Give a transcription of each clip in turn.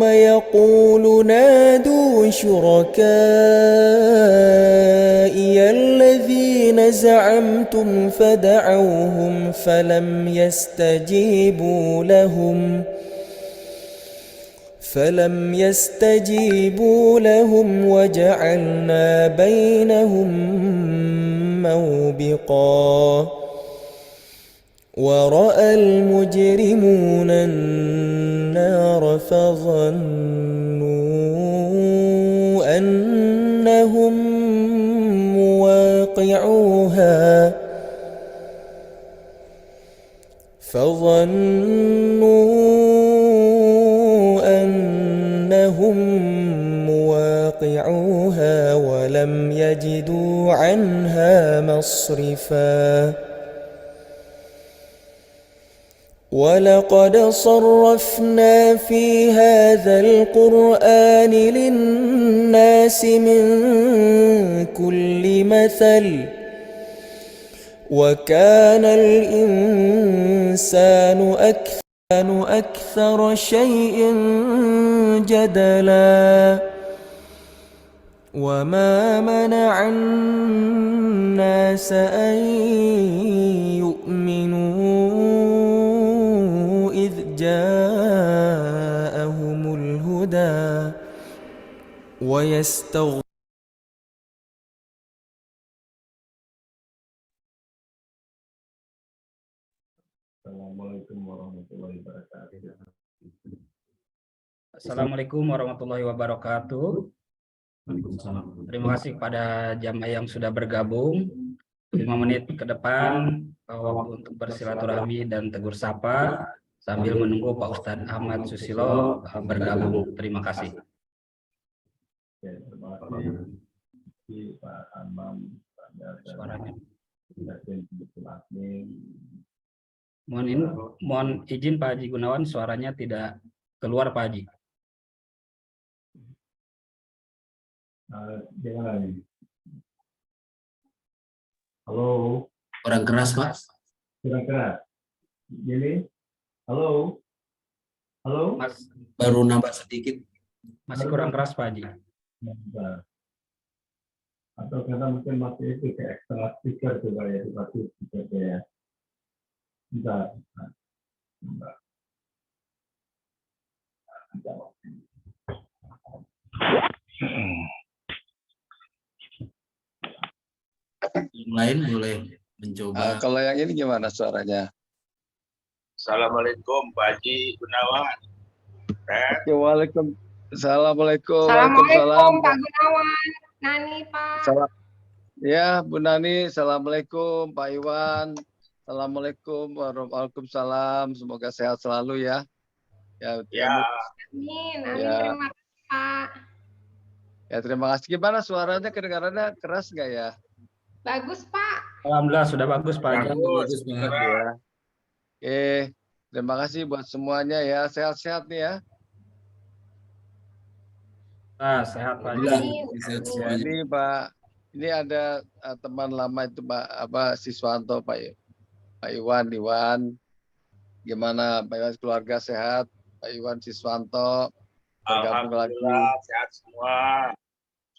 يقول نادوا شركائي الذين زعمتم فدعوهم فلم يستجيبوا لهم وجعلنا بينهم موبقا ورأى المجرمون النار فظنوا أنهم مواقعوها ولم يجدوا عنها مصرفا ولقد صرفنا في هذا القرآن للناس من كل مثل وكان الإنسان أكثر شيء جدلا وما منع الناس أن يؤمنوا إذ جاءهم الهدى ويستغفرون. Assalamualaikum warahmatullahi wabarakatuh. Terima kasih kepada jamaah yang sudah bergabung. 5 menit ke depan waktu untuk bersilaturahmi dan tegur sapa sambil menunggu Pak Ustadz Ahmad Susilo bergabung. Terima kasih. Terima kasih Pak Amam. Suaranya. Mohon izin Pak Haji Gunawan, suaranya tidak keluar Pak Haji. Jangan lagi. Halo. Kurang keras Pak. Kurang keras. Gini. Halo. Halo. Mas, Baru nambah sedikit. masih kurang keras Pak Haji. Bentar. Atau karena mungkin masih itu ke extra speaker coba ya, dipakai speaker ya. Bentar. Bentar. Yang lain boleh mencoba. Kalau yang ini gimana suaranya? Assalamualaikum Pak Haji Gunawan. Waalaikumsalam. Assalamualaikum Pak Gunawan. Nani Pak. Ya Bu Nani, assalamualaikum Pak Iwan. Assalamualaikum warahmatullahi. Semoga sehat selalu ya. Amin. Ya. Terima kasih Pak. Ya terima kasih. Gimana suaranya, kedengarannya keras nggak ya? Bagus Pak. Alhamdulillah sudah bagus Pak Haji. Bagus banget ya. Oke, terima kasih buat semuanya ya. Sehat-sehat nih ya. Sehat Pak Haji. Sehat Ya, semuanya. ini Pak, ini ada teman lama itu Pak Siswanto, Pak Iwan. Gimana Pak Iwan, keluarga sehat? Pak Iwan Siswanto bergabung lagi. Alhamdulillah sehat semua.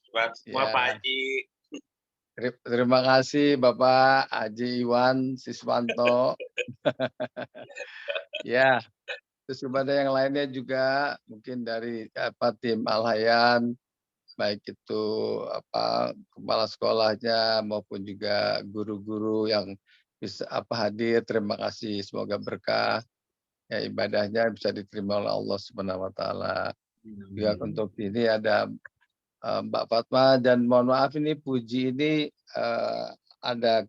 Sehat semua Ya. Pak Haji. Terima kasih Bapak Haji Iwan Siswanto. Ya, terus kepada yang lainnya juga mungkin dari tim Al-Hayan, baik itu kepala sekolahnya maupun juga guru-guru yang bisa hadir. Terima kasih, semoga berkah ya, ibadahnya bisa diterima oleh Allah Subhanahu wa taala. Juga untuk ini ada Mbak Fatma, dan mohon maaf ini Puji ini ada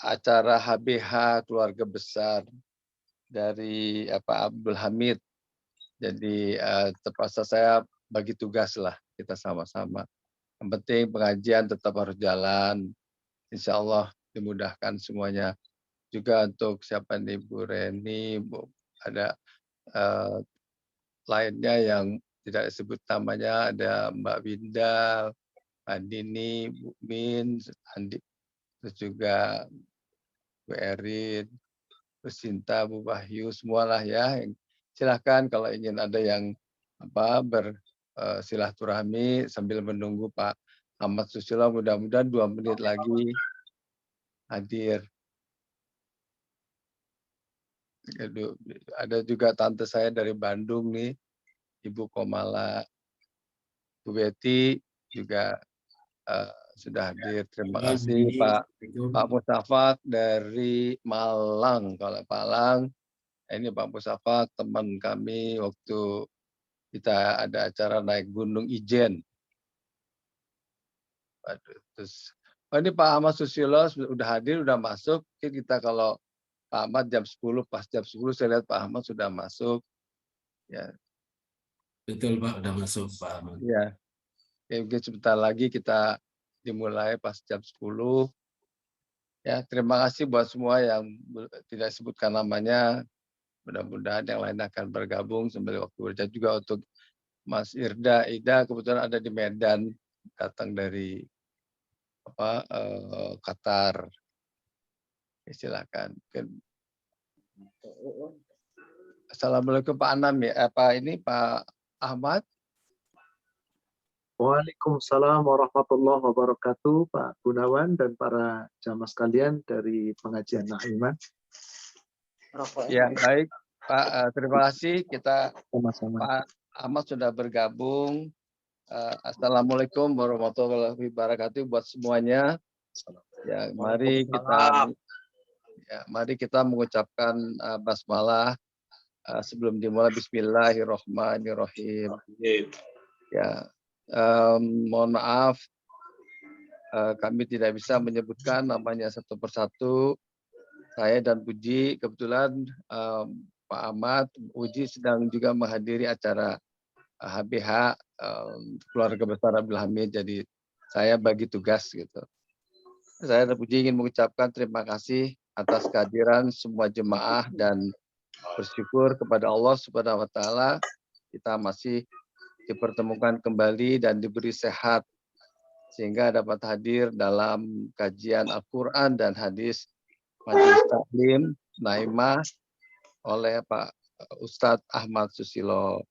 acara HBH keluarga besar dari Abdul Hamid. Jadi terpaksa saya bagi tugas lah, kita sama-sama. Yang penting pengajian tetap harus jalan. Insya Allah dimudahkan semuanya. Juga untuk siapa nih, Bu Reni, ada lainnya yang tidak disebut namanya, ada Mbak Winda, Andini, Bu Min, Andi, terus juga Bu Erin, terus Sinta, Bu Wahyu, semualah ya. Silahkan kalau ingin ada yang bersilaturahmi sambil menunggu Pak Ahmad Susilo, mudah-mudahan 2 menit lagi hadir. Ada juga tante saya dari Bandung nih, Ibu Komala. Bu Betty juga sudah hadir. Terima kasih Pak Mustafa dari Malang. Kalau Malang, ini Pak Mustafa teman kami waktu kita ada acara naik Gunung Ijen. Terus, ini Pak Ahmad Susilo sudah hadir, sudah masuk. Kita kalau Pak Ahmad jam 10, pas jam 10 saya lihat Pak Ahmad sudah masuk. Ya. Betul Pak, udah masuk Pak Ahmad. Ya. Oke, mungkin sebentar lagi kita dimulai pas jam 10. Ya, terima kasih buat semua yang tidak sebutkan namanya. Mudah-mudahan yang lain akan bergabung sembari waktu berjalan, juga untuk Mas Ida kebetulan ada di Medan, datang dari Qatar. Silakan. Assalamualaikum Pak Anam ya. Pak Ahmad. Waalaikumsalam warahmatullahi wabarakatuh, Pak Gunawan dan para jamaah sekalian dari pengajian Na'iman. Ya, baik Pak, terima kasih. Kita sama-sama. Pak Ahmad sudah bergabung. Assalamualaikum warahmatullahi wabarakatuh buat semuanya. Ya, mari kita mengucapkan basmalah sebelum dimulai. Bismillahirrahmanirrahim. Ya. Mohon maaf, kami tidak bisa menyebutkan namanya satu persatu. Saya dan Puji, kebetulan Pak Ahmad, Puji sedang juga menghadiri acara HBH keluarga besar Abdul Hamid, jadi saya bagi tugas gitu. Saya dan Puji ingin mengucapkan terima kasih atas kehadiran semua jemaah dan bersyukur kepada Allah Subhanahu wa taala kita masih dipertemukan kembali dan diberi sehat sehingga dapat hadir dalam kajian Al-Quran dan hadis Majelis Taklim Naimah oleh Pak Ustadz Ahmad Susilo.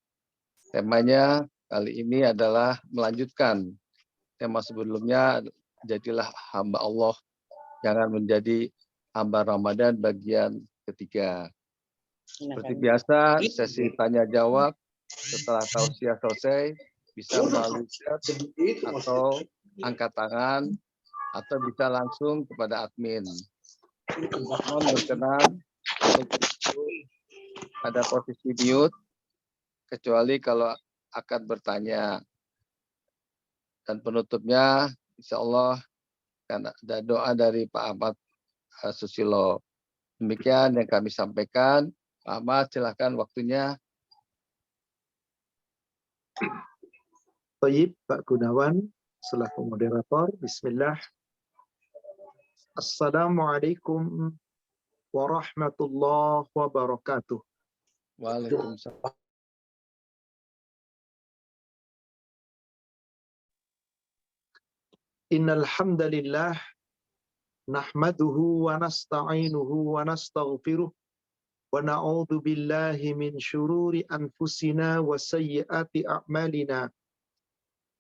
Temanya kali ini adalah melanjutkan tema sebelumnya, jadilah hamba Allah, jangan menjadi hamba Ramadan bagian ketiga. Seperti biasa, sesi tanya jawab. Setelah tausiah selesai, bisa melalui chat atau angkat tangan, atau bisa langsung kepada admin. Mohon berkenan untuk pada posisi mute, kecuali kalau akan bertanya. Dan penutupnya, insya Allah, karena ada doa dari Pak Ahmad Susilo. Demikian yang kami sampaikan. Pak Ahmad, silakan waktunya. Baik, Pak Gunawan, selaku moderator, bismillah. Assalamualaikum warahmatullahi wabarakatuh. Waalaikumsalam. Innal hamdalillah nahmaduhu wa nasta'inuhu wa nastaghfiruh wa na'udzu billahi min syururi anfusina wa sayyiati a'malina.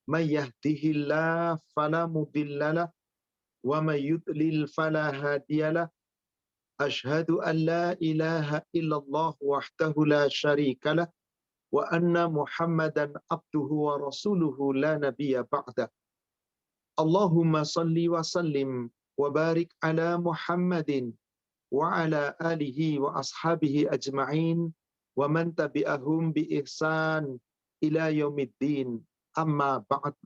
May yahdihillahu fala mudhillalah wa may yudlil fala hadiyalah. Asyhadu an la ilaha illallah wahdahu la syarikalah wa anna Muhammadan abduhu wa rasuluhu la nabiyya ba'da. Allahumma salli wa sallim wa barik ala Muhammadin wa ala alihi wa ashabihi ajma'in wa man tabi'ahum bi ihsan ila yaumiddin. Amma ba'd.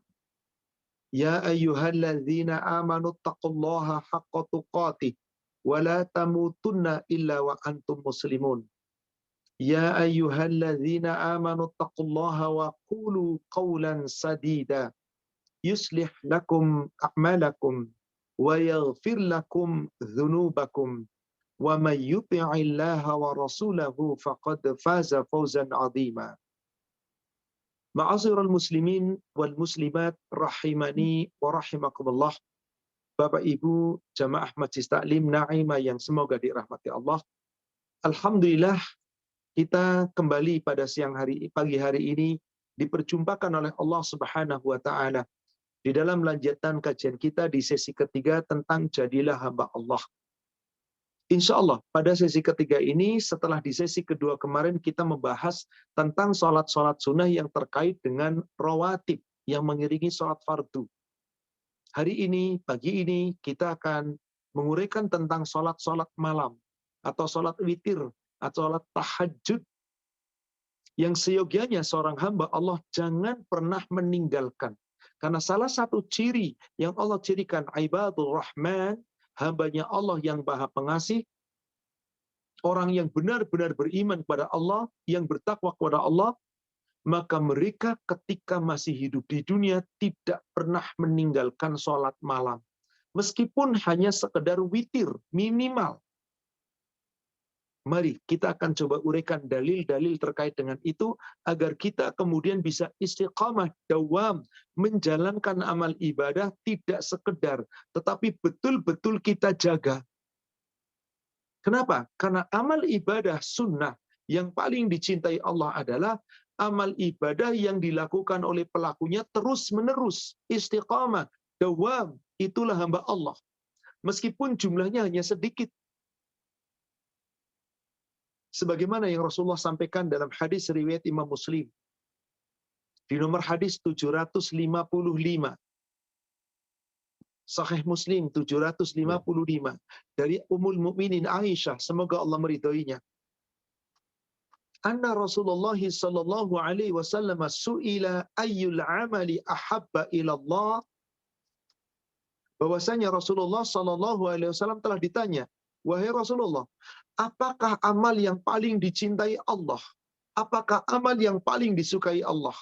Ya ayyuhalladzina amanu taqullaha haqqa tuqatih wa la tamutunna illa wa antum muslimun. Ya ayyuhalladzina amanu taqullaha wa qulu qawlan sadida yuslih lakum a'malakum wa yaghfir lakum dhunubakum wa may yuti'illaha wa rasulahu faqad faza fawzan 'azima. Ma'asyiral muslimin wal muslimat rahimani wa rahimakumullah. Bapak Ibu jamaah Majelis Taklim Naimah yang semoga dirahmati Allah. Alhamdulillah kita kembali pada pagi hari ini diperjumpakan oleh Allah Subhanahu wa taala di dalam lanjutan kajian kita di sesi ketiga tentang jadilah hamba Allah. Insya Allah pada sesi ketiga ini setelah di sesi kedua kemarin kita membahas tentang sholat-sholat sunnah yang terkait dengan rawatib yang mengiringi sholat fardu. Hari ini, pagi ini kita akan menguraikan tentang sholat-sholat malam atau sholat witir atau sholat tahajud yang seyogianya seorang hamba Allah jangan pernah meninggalkan. Karena salah satu ciri yang Allah cirikan ibadur rahman, hambanya Allah yang maha pengasih, orang yang benar-benar beriman kepada Allah, yang bertakwa kepada Allah, maka mereka ketika masih hidup di dunia tidak pernah meninggalkan sholat malam. Meskipun hanya sekedar witir, minimal. Mari kita akan coba uraikan dalil-dalil terkait dengan itu agar kita kemudian bisa istiqamah, dawam, menjalankan amal ibadah tidak sekedar, tetapi betul-betul kita jaga. Kenapa? Karena amal ibadah sunnah yang paling dicintai Allah adalah amal ibadah yang dilakukan oleh pelakunya terus-menerus, istiqamah, dawam, itulah hamba Allah. Meskipun jumlahnya hanya sedikit. Sebagaimana yang Rasulullah sampaikan dalam hadis riwayat Imam Muslim. Di nomor hadis 755. Sahih Muslim 755. Dari Ummul Mukminin Aisyah, semoga Allah meridhoinya. Anna Rasulullah sallallahu alaihi wasallam su'ila ayyul amali ahabba ila Allah. Bahwasanya Rasulullah sallallahu alaihi wasallam telah ditanya, wahai Rasulullah, apakah amal yang paling dicintai Allah? Apakah amal yang paling disukai Allah?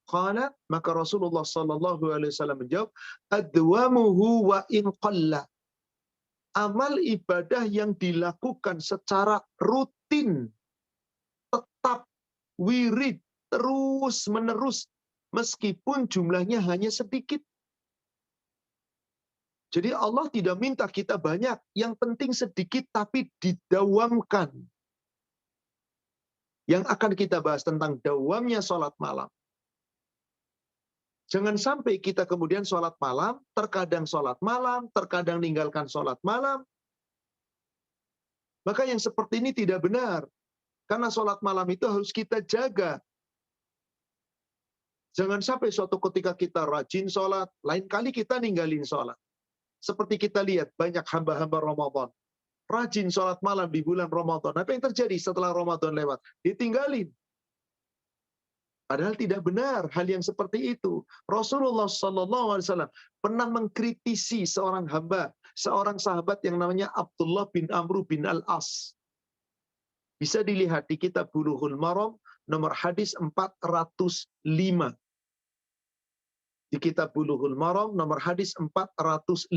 Qala, maka Rasulullah sallallahu alaihi wasallam menjawab, adwamuhu wa in qalla. Amal ibadah yang dilakukan secara rutin, tetap, wirid, terus-menerus, meskipun jumlahnya hanya sedikit. Jadi Allah tidak minta kita banyak, yang penting sedikit tapi didawamkan. Yang akan kita bahas tentang dawamnya sholat malam. Jangan sampai kita kemudian sholat malam, terkadang ninggalkan sholat malam. Maka yang seperti ini tidak benar. Karena sholat malam itu harus kita jaga. Jangan sampai suatu ketika kita rajin sholat, lain kali kita ninggalin sholat. Seperti kita lihat banyak hamba-hamba Ramadan. Rajin sholat malam di bulan Ramadan. Apa yang terjadi setelah Ramadan lewat? Ditinggalin. Padahal tidak benar hal yang seperti itu. Rasulullah SAW pernah mengkritisi seorang hamba, seorang sahabat yang namanya Abdullah bin Amr bin Al-As. Bisa dilihat di kitab Bulughul Maram nomor hadis 405. Di kitab Bulughul Maram nomor hadis 405.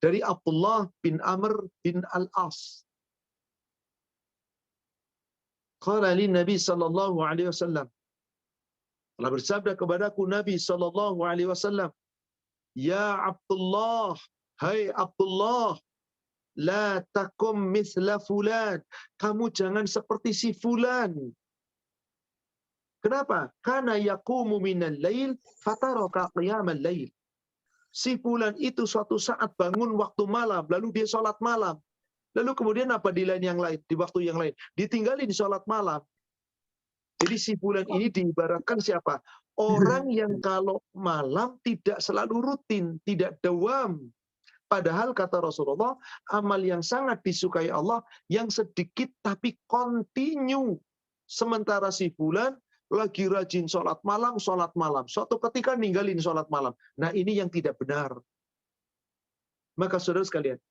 Dari Abdullah bin Amr bin Al-As. Qala li Nabi sallallahu alaihi wasallam. Telah bersabda kepadaku Nabi sallallahu alaihi wasallam, "Ya Abdullah, hai Abdullah, la takum mithla fulan." Kamu jangan seperti si fulan. Kenapa? Karena yaqumu minal lail fataraka qiyamal lail. Si fulan itu suatu saat bangun waktu malam, lalu dia sholat malam. Lalu kemudian apa di lain yang lain, di waktu yang lain? Ditinggalin sholat malam. Jadi si fulan ini diibaratkan siapa? Orang yang kalau malam tidak selalu rutin, tidak dawam. Padahal kata Rasulullah, amal yang sangat disukai Allah, yang sedikit tapi kontinu. Sementara si fulan lagi rajin sholat malam. Suatu ketika ninggalin sholat malam. Nah ini yang tidak benar. Maka saudara sekalian,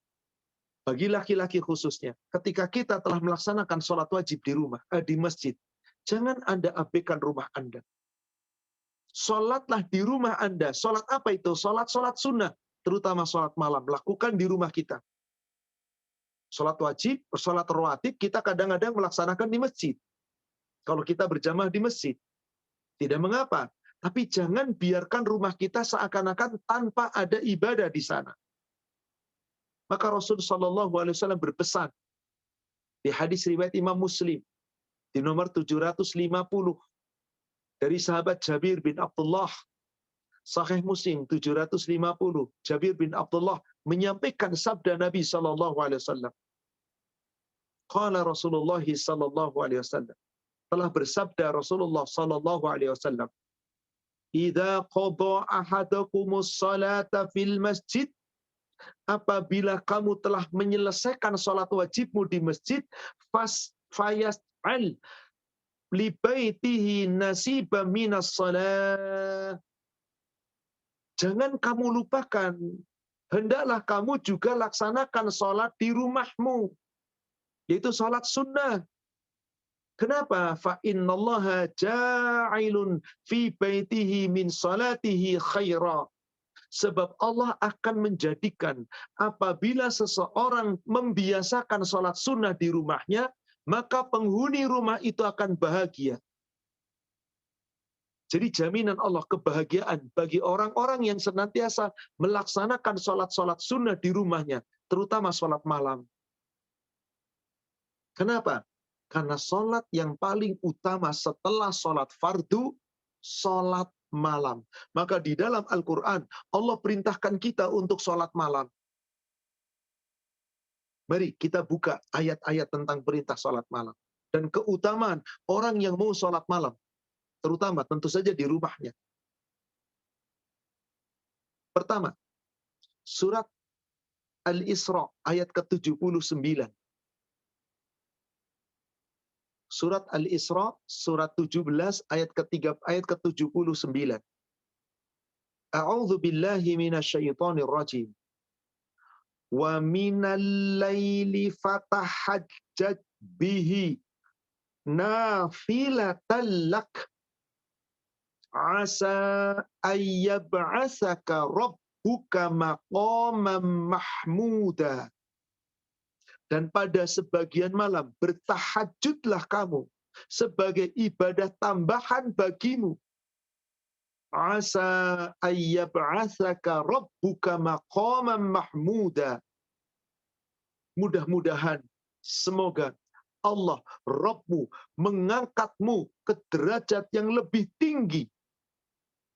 bagi laki-laki khususnya, ketika kita telah melaksanakan sholat wajib di rumah, di masjid, jangan Anda abaikan rumah Anda. Sholatlah di rumah Anda. Sholat apa itu? Sholat sunnah, terutama sholat malam. Lakukan di rumah kita. Sholat wajib, sholat rawatib, kita kadang-kadang melaksanakan di masjid. Kalau kita berjamaah di masjid, tidak mengapa. Tapi jangan biarkan rumah kita seakan-akan tanpa ada ibadah di sana. Maka Rasul SAW berpesan di hadis riwayat Imam Muslim. di nomor 750 dari sahabat Jabir bin Abdullah. Sahih Muslim 750, Jabir bin Abdullah menyampaikan sabda Nabi sallallahu alaihi wasallam. Qala Rasulullah sallallahu alaihi wasallam. Telah bersabda Rasulullah sallallahu alaihi wasallam, "Idza qada ahadakumus salata fil masjid," apabila kamu telah menyelesaikan salat wajibmu di masjid, fayas'al li baitihi nasiba minas salat. Jangan kamu lupakan, hendaklah kamu juga laksanakan sholat di rumahmu, yaitu sholat sunnah. Kenapa? Fa innallaha ja'ilun fi baitihi min salatihi khaira. Sebab Allah akan menjadikan apabila seseorang membiasakan sholat sunnah di rumahnya, maka penghuni rumah itu akan bahagia. Jadi jaminan Allah kebahagiaan bagi orang-orang yang senantiasa melaksanakan sholat-sholat sunnah di rumahnya, terutama sholat malam. Kenapa? Karena sholat yang paling utama setelah sholat fardu, sholat malam. Maka di dalam Al-Quran, Allah perintahkan kita untuk sholat malam. Mari kita buka ayat-ayat tentang perintah sholat malam. Dan keutamaan orang yang mau sholat malam. Terutama tentu saja di rumahnya. Pertama, surat Al-Isra ayat ke-79. Surat Al-Isra surat 17 ayat ke-79. A'udzu billahi minasyaitonir rajim. Wa minal laili fatahajjat bihi nafilatan lak. Asa ayyab'asaka rabbuka maqaman mahmuda. Dan pada sebagian malam bertahajudlah kamu sebagai ibadah tambahan bagimu. Asa ayyab'asaka rabbuka maqaman mahmuda. Mudah-mudahan, semoga Allah, Rabbmu, mengangkatmu ke derajat yang lebih tinggi.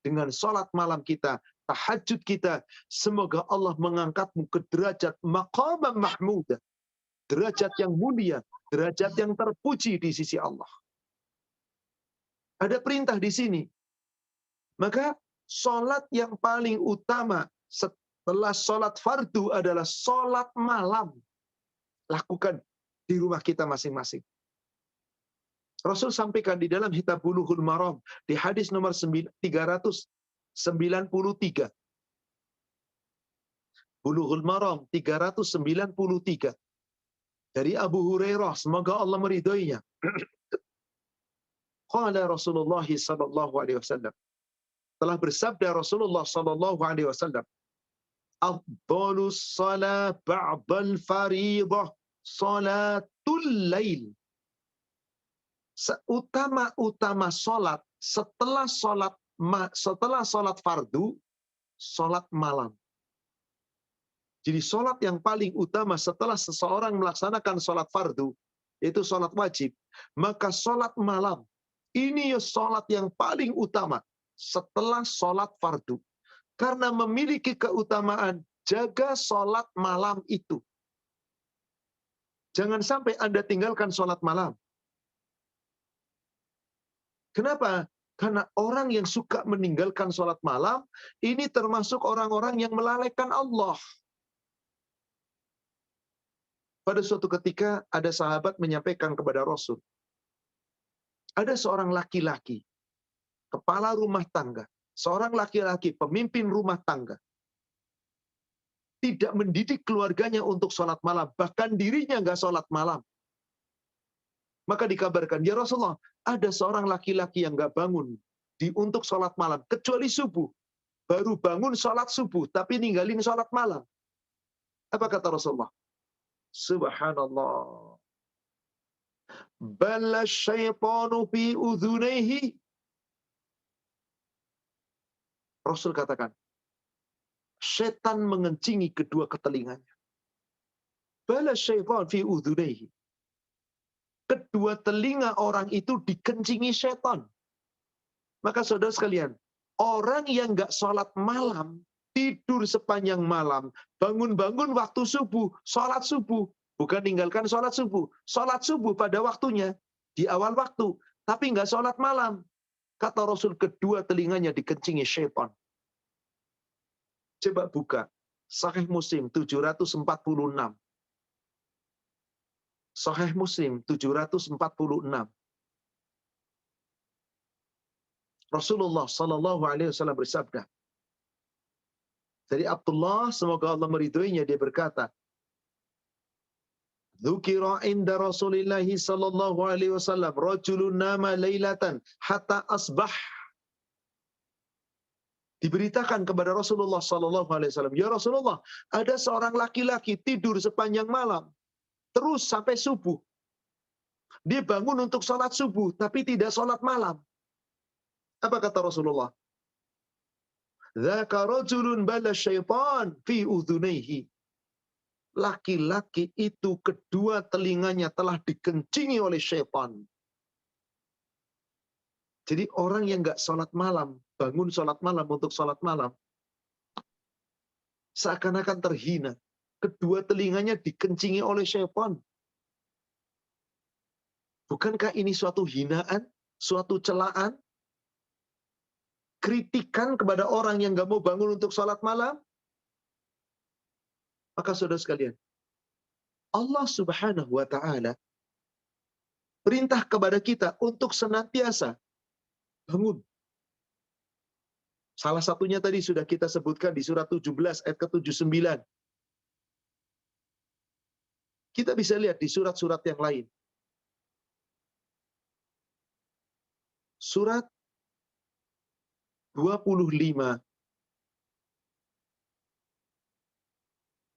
Dengan sholat malam kita, tahajud kita, semoga Allah mengangkatmu ke derajat maqaman mahmuda. Derajat yang mulia, derajat yang terpuji di sisi Allah. Ada perintah di sini. Maka sholat yang paling utama setelah sholat fardu adalah sholat malam. Lakukan di rumah kita masing-masing. Rasul sampaikan di dalam Kitab Bulughul Maram di hadis nomor 393. Bulughul Maram 393. Dari Abu Hurairah, semoga Allah meridhoinya. Qala Rasulullah sallallahu alaihi wasallam. Telah bersabda Rasulullah sallallahu alaihi wasallam, "Afdhalus shalah ba'dal fariidah salatul lail." Seutama-utama salat setelah salat fardu, salat malam. Jadi salat yang paling utama setelah seseorang melaksanakan salat fardu, yaitu salat wajib, maka salat malam ini salat yang paling utama setelah salat fardu. Karena memiliki keutamaan, jaga salat malam itu. Jangan sampai Anda tinggalkan salat malam. Kenapa? Karena orang yang suka meninggalkan salat malam, ini termasuk orang-orang yang melalaikan Allah. Pada suatu ketika ada sahabat menyampaikan kepada Rasul, ada seorang laki-laki, kepala rumah tangga, seorang laki-laki pemimpin rumah tangga, tidak mendidik keluarganya untuk sholat malam, bahkan dirinya nggak sholat malam. Maka dikabarkan, ya Rasulullah, ada seorang laki-laki yang nggak bangun untuk sholat malam, kecuali subuh. Baru bangun sholat subuh, tapi ninggalin sholat malam. Apa kata Rasulullah? Subhanallah. Bala syaitanu fi udhunaihi. Rasul katakan, setan mengencingi kedua ketelinganya. Bala syaitan fi udhunaihi. kedua telinga orang itu dikencingi setan. Maka saudara sekalian, orang yang nggak sholat malam, tidur sepanjang malam, bangun-bangun waktu subuh, sholat subuh, bukan tinggalkan sholat subuh pada waktunya, di awal waktu, tapi nggak sholat malam. Kata Rasul, kedua telinganya dikencingi setan. Coba buka Sahih Muslim 746. Sahih Muslim 746. Rasulullah sallallahu alaihi wasallam bersabda. Dari Abdullah, semoga Allah meridhoinya, dia berkata, "Dzukira inda Rasulillah sallallahu alaihi wasallam rajulun nama lailatan hatta asbah." Diberitakan kepada Rasulullah sallallahu alaihi wasallam, "Ya Rasulullah, ada seorang laki-laki tidur sepanjang malam terus sampai subuh. Dia bangun untuk sholat subuh tapi tidak sholat malam." Apa kata Rasulullah? "Dzaka rajulun bala syaitan fi udhunaihi." Laki-laki itu kedua telinganya telah dikencingi oleh syaitan. Jadi orang yang nggak sholat malam, bangun sholat malam untuk sholat malam, seakan-akan terhina. Kedua telinganya dikencingi oleh syaitan. Bukankah ini suatu hinaan, suatu celaan? Kritikan kepada orang yang nggak mau bangun untuk sholat malam? Maka saudara sekalian, Allah Subhanahu wa Ta'ala perintah kepada kita untuk senantiasa bangun. Salah satunya tadi sudah kita sebutkan di surat 17 ayat ke-79. Kita bisa lihat di surat-surat yang lain. Surat 25,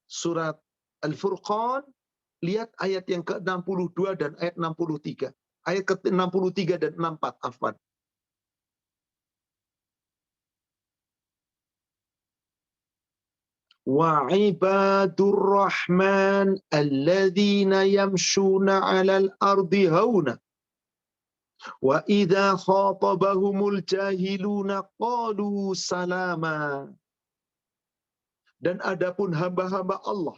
surat Al-Furqan, lihat ayat yang ke-62 dan ayat 63. Ayat ke-63 dan 64, afwan. Wa ibadur rahman alladzina yamshuna 'alal ardi hauna wa idza khatabahumul jahiluna qalu salama. Dan adapun hamba-hamba Allah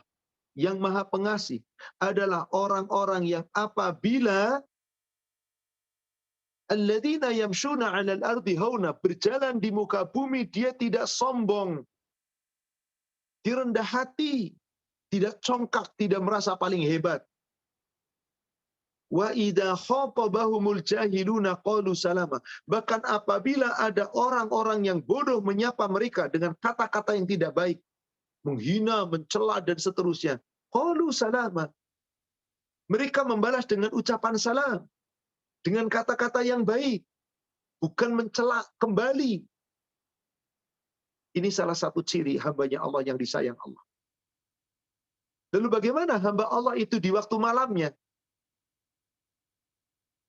yang Maha Pengasih adalah orang-orang yang apabila alladzina yamshuna 'alal ardi hauna, berjalan di muka bumi dia tidak sombong, dia rendah hati, tidak congkak, tidak merasa paling hebat. Wa idza khatabahumul jahiluna qalu salama. Bahkan apabila ada orang-orang yang bodoh menyapa mereka dengan kata-kata yang tidak baik, menghina, mencela dan seterusnya, qalu salama. Mereka membalas dengan ucapan salam, dengan kata-kata yang baik, bukan mencela kembali. Ini salah satu ciri hambanya Allah yang disayang Allah. Lalu bagaimana hamba Allah itu di waktu malamnya?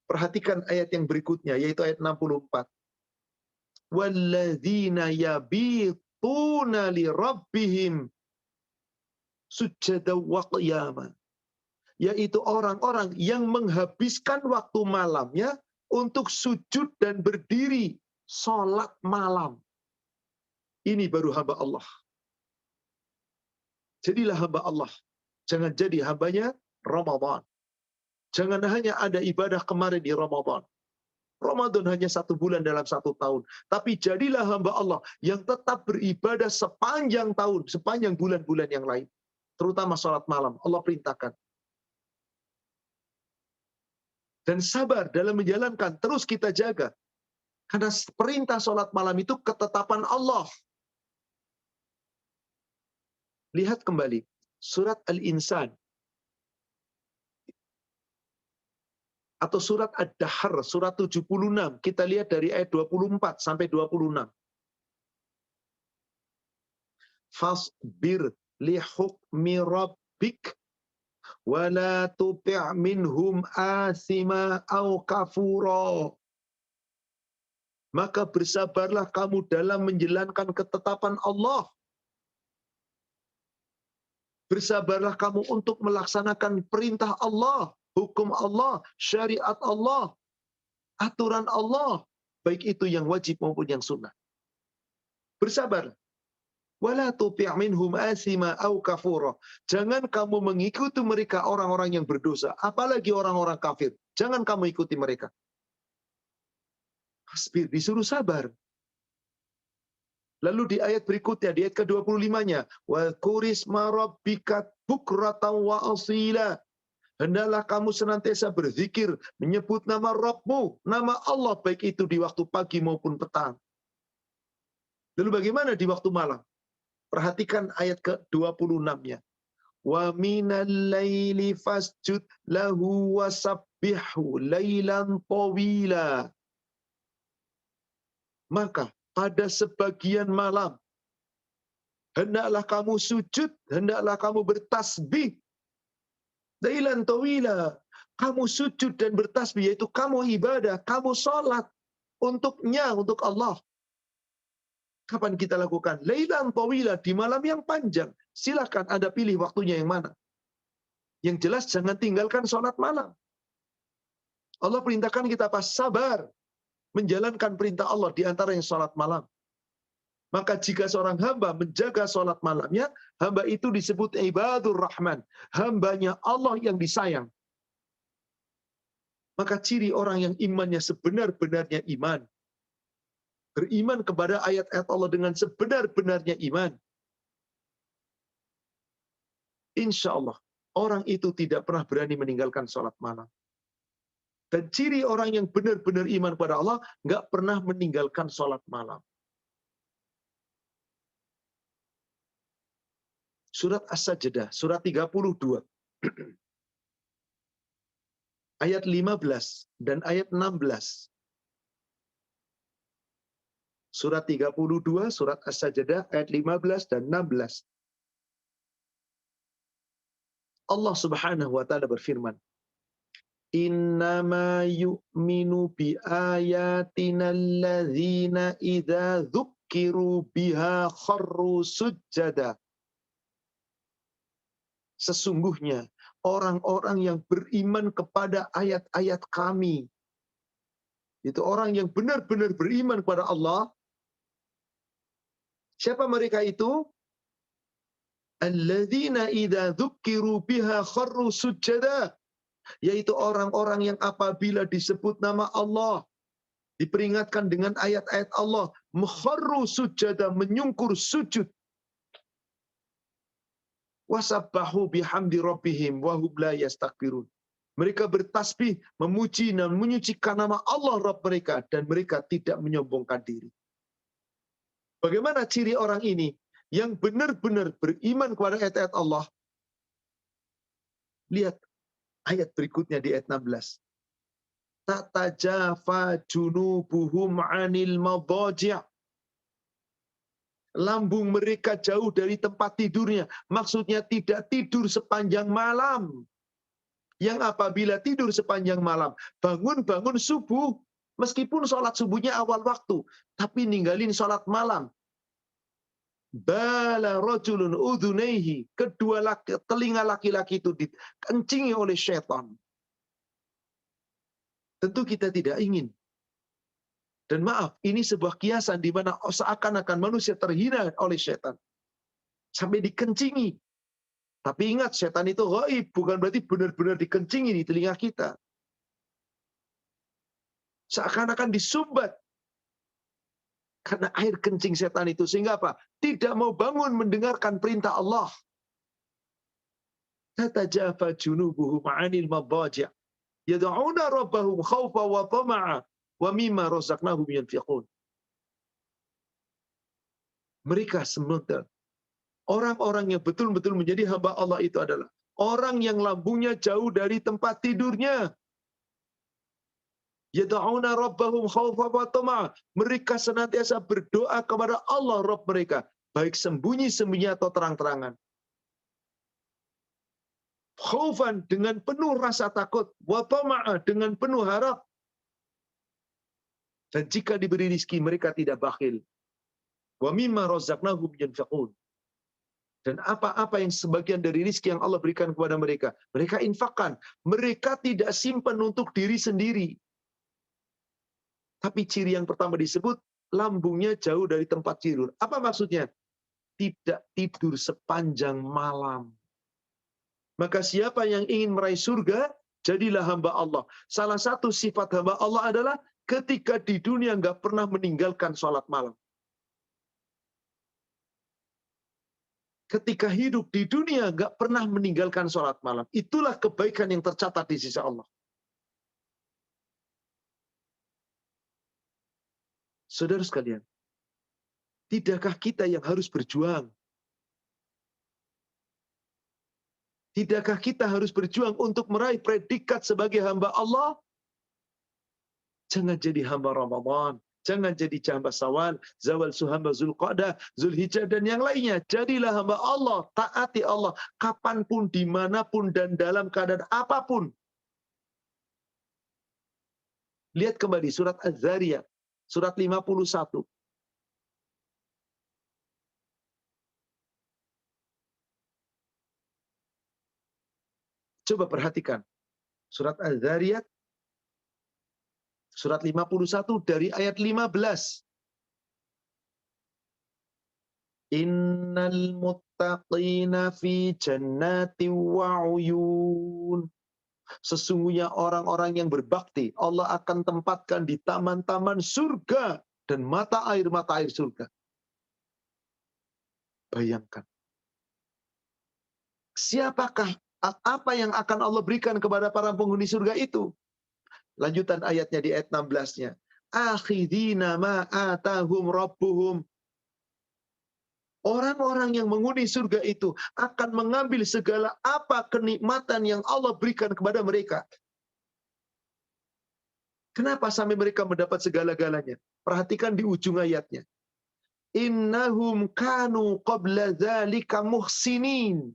Perhatikan ayat yang berikutnya, yaitu ayat 64. Walladzina yabituna li rabbihim sujada wa qiyama. Yaitu orang-orang yang menghabiskan waktu malamnya untuk sujud dan berdiri, sholat malam. Ini baru hamba Allah. Jadilah hamba Allah. Jangan jadi hambanya Ramadan. Jangan hanya ada ibadah kemarin di Ramadan. Ramadan hanya 1 bulan dalam 1 tahun. Tapi jadilah hamba Allah yang tetap beribadah sepanjang tahun, sepanjang bulan-bulan yang lain. Terutama sholat malam. Allah perintahkan. Dan sabar dalam menjalankan. Terus kita jaga. Karena perintah sholat malam itu ketetapan Allah. Lihat kembali. Surat Al-Insan. Atau surat Ad-Dahr, surat 76. Kita lihat dari ayat 24 sampai 26. Fasbir li hukmi rabbik wa la tuti' minhum asima au kafura. Maka bersabarlah kamu dalam menjalankan ketetapan Allah. Bersabarlah kamu untuk melaksanakan perintah Allah. hukum Allah, syariat Allah, aturan Allah, baik itu yang wajib maupun yang sunnah. Bersabar. Wala tuti' minhum asima au kafura. Jangan kamu mengikuti mereka orang-orang yang berdosa, apalagi orang-orang kafir. Jangan kamu ikuti mereka. Hasbir, disuruh sabar. Lalu di ayat berikutnya, di ayat ke-25-nya, wa qurisma rabbika bukratan wa asila. Hendaklah kamu senantiasa berzikir, menyebut nama Rabbmu, nama Allah, baik itu di waktu pagi maupun petang. Lalu bagaimana di waktu malam? Perhatikan ayat ke-26-nya. Wa minal laili fasjud lahu wasabbihu lailan tawila. Maka pada sebagian malam, hendaklah kamu sujud, hendaklah kamu bertasbih. Lailan tawila. Kamu sujud dan bertasbih, yaitu kamu ibadah, kamu sholat untuknya, untuk Allah. Kapan kita lakukan? Lailan tawila, di malam yang panjang. Silakan Anda pilih waktunya yang mana. Yang jelas jangan tinggalkan sholat malam. Allah perintahkan kita pas sabar menjalankan perintah Allah di antara yang sholat malam. Maka jika seorang hamba menjaga sholat malamnya, hamba itu disebut ibadur rahman, hambanya Allah yang disayang. Maka ciri orang yang imannya sebenar-benarnya iman, beriman kepada ayat-ayat Allah dengan sebenar-benarnya iman, insya Allah orang itu tidak pernah berani meninggalkan sholat malam. Dan ciri orang yang benar-benar iman kepada Allah, nggak pernah meninggalkan sholat malam. Surat As-Sajdah, surat 32. Ayat 15 dan ayat 16. Surat 32, surat As-Sajdah, ayat 15 dan 16. Allah Subhanahu wa ta'ala berfirman, Innama yu'minu bi ayatina alladzina idza dzukkiru biha kharru sujjada. Sesungguhnya orang-orang yang beriman kepada ayat-ayat kami, itu orang yang benar-benar beriman kepada Allah. Siapa mereka itu? Alladzina idza dzukkiru biha kharru sujjada, yaitu orang-orang yang apabila disebut nama Allah, diperingatkan dengan ayat-ayat Allah, kharru sujjada, menyungkur sujud. Wasabbahu bihamdi rabbihim wa hum la yastakbirun. Mereka bertasbih, memuji dan menyucikan nama Allah Rabb mereka, dan mereka tidak menyombongkan diri. Bagaimana ciri orang ini yang benar-benar beriman kepada ayat-ayat Allah? Lihat ayat berikutnya di ayat 16. Tatajafa junubuhum 'anil madaji'. Lambung mereka jauh dari tempat tidurnya. Maksudnya tidak tidur sepanjang malam. Yang apabila tidur sepanjang malam, bangun-bangun subuh, meskipun sholat subuhnya awal waktu, tapi ninggalin sholat malam. Bala rajulun udhunaihi, kedua telinga laki-laki itu dikencingi oleh syaitan. Tentu kita tidak ingin. Dan maaf, ini sebuah kiasan di mana seakan-akan manusia terhina oleh setan. Sampai dikencingi. Tapi ingat, setan itu gaib, bukan berarti benar-benar dikencingi di telinga kita. Seakan-akan disumbat. Karena air kencing setan itu. Sehingga apa? Tidak mau bangun mendengarkan perintah Allah. Tatajafa junubuhum 'anil madaji'. Yad'una rabbahum khawfa wa tama'a. Wa mimma razaqnahum yunfiqun. Mereka sementara orang-orang yang betul-betul menjadi hamba Allah itu adalah orang yang lambungnya jauh dari tempat tidurnya. Yad'una rabbahum khawfa wa tama'a. Mereka senantiasa berdoa kepada Allah Rabb mereka, baik sembunyi-sembunyi atau terang-terangan. Khaufan, dengan penuh rasa takut, wa tama'a, dengan penuh harap. Dan jika diberi rizki, mereka tidak bakhil. Wa mimma razaqnahum yunfiqun. Dan apa-apa yang sebagian dari rizki yang Allah berikan kepada mereka, mereka infakkan. Mereka tidak simpan untuk diri sendiri. Tapi ciri yang pertama disebut, lambungnya jauh dari tempat tidur. Apa maksudnya? Tidak tidur sepanjang malam. Maka siapa yang ingin meraih surga, jadilah hamba Allah. Salah satu sifat hamba Allah adalah ketika di dunia nggak pernah meninggalkan sholat malam. Ketika hidup di dunia nggak pernah meninggalkan sholat malam. Itulah kebaikan yang tercatat di sisi Allah. Saudara sekalian, tidakkah kita yang harus berjuang? Tidakkah kita harus berjuang untuk meraih predikat sebagai hamba Allah? Jangan jadi hamba Ramadan. Jangan jadi hamba Syawal, Zawal, Hamba Zulqa'dah, Zulhijjah, dan yang lainnya. Jadilah hamba Allah, taati Allah, kapanpun, dimanapun, dan dalam keadaan apapun. Lihat kembali surat Az-Zariyat, surat 51. Coba perhatikan. Surat Az-Zariyat, surat 51 dari ayat 15. Innal muttaqina fi jannati wa uyun. Sesungguhnya orang-orang yang berbakti, Allah akan tempatkan di taman-taman surga dan mata air surga. Bayangkan. Siapakah, apa yang akan Allah berikan kepada para penghuni surga itu? Lanjutan ayatnya di ayat 16-nya. Akhidina ma atahum rabbuhum. Orang-orang yang menghuni surga itu akan mengambil segala apa kenikmatan yang Allah berikan kepada mereka. Kenapa sampai mereka mendapat segala-galanya? Perhatikan di ujung ayatnya. Innahum kanu qabla dzalika muhsinin.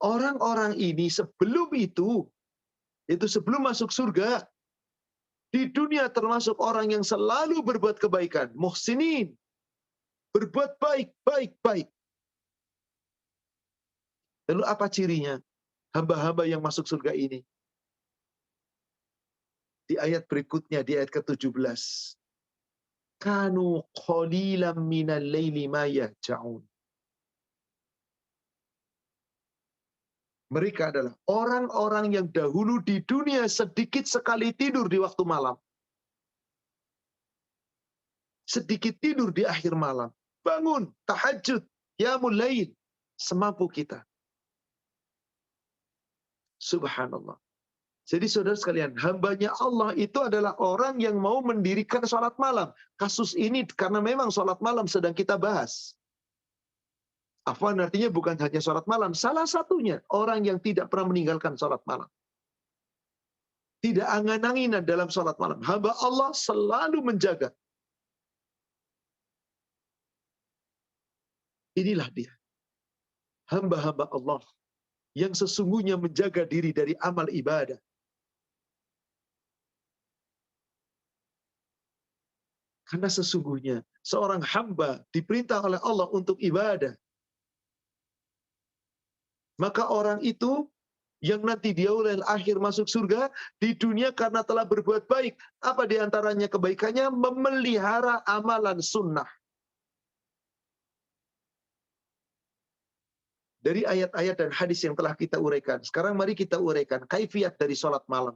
Orang-orang ini sebelum itu sebelum masuk surga, di dunia termasuk orang yang selalu berbuat kebaikan, muhsinin, berbuat baik. Lalu apa cirinya? Hamba-hamba yang masuk surga ini. Di ayat berikutnya, di ayat ke-17. Kanu qalilan minal laili ma yahja'un. Mereka adalah orang-orang yang dahulu di dunia sedikit sekali tidur di waktu malam. Sedikit tidur di akhir malam. Bangun, tahajud, qiyamul lail, semampu kita. Subhanallah. Jadi saudara sekalian, hambanya Allah itu adalah orang yang mau mendirikan sholat malam. Kasus ini karena memang sholat malam sedang kita bahas. Afwan artinya bukan hanya sholat malam. Salah satunya orang yang tidak pernah meninggalkan sholat malam. Tidak angan-anginan dalam sholat malam. Hamba Allah selalu menjaga. Inilah dia. Hamba-hamba Allah yang sesungguhnya menjaga diri dari amal ibadah. Karena sesungguhnya seorang hamba diperintah oleh Allah untuk ibadah. Maka orang itu yang nanti dia oleh akhir masuk surga di dunia karena telah berbuat baik. Apa diantaranya kebaikannya? Memelihara amalan sunnah. Dari ayat-ayat dan hadis yang telah kita uraikan. Sekarang mari kita uraikan kaifiat dari sholat malam.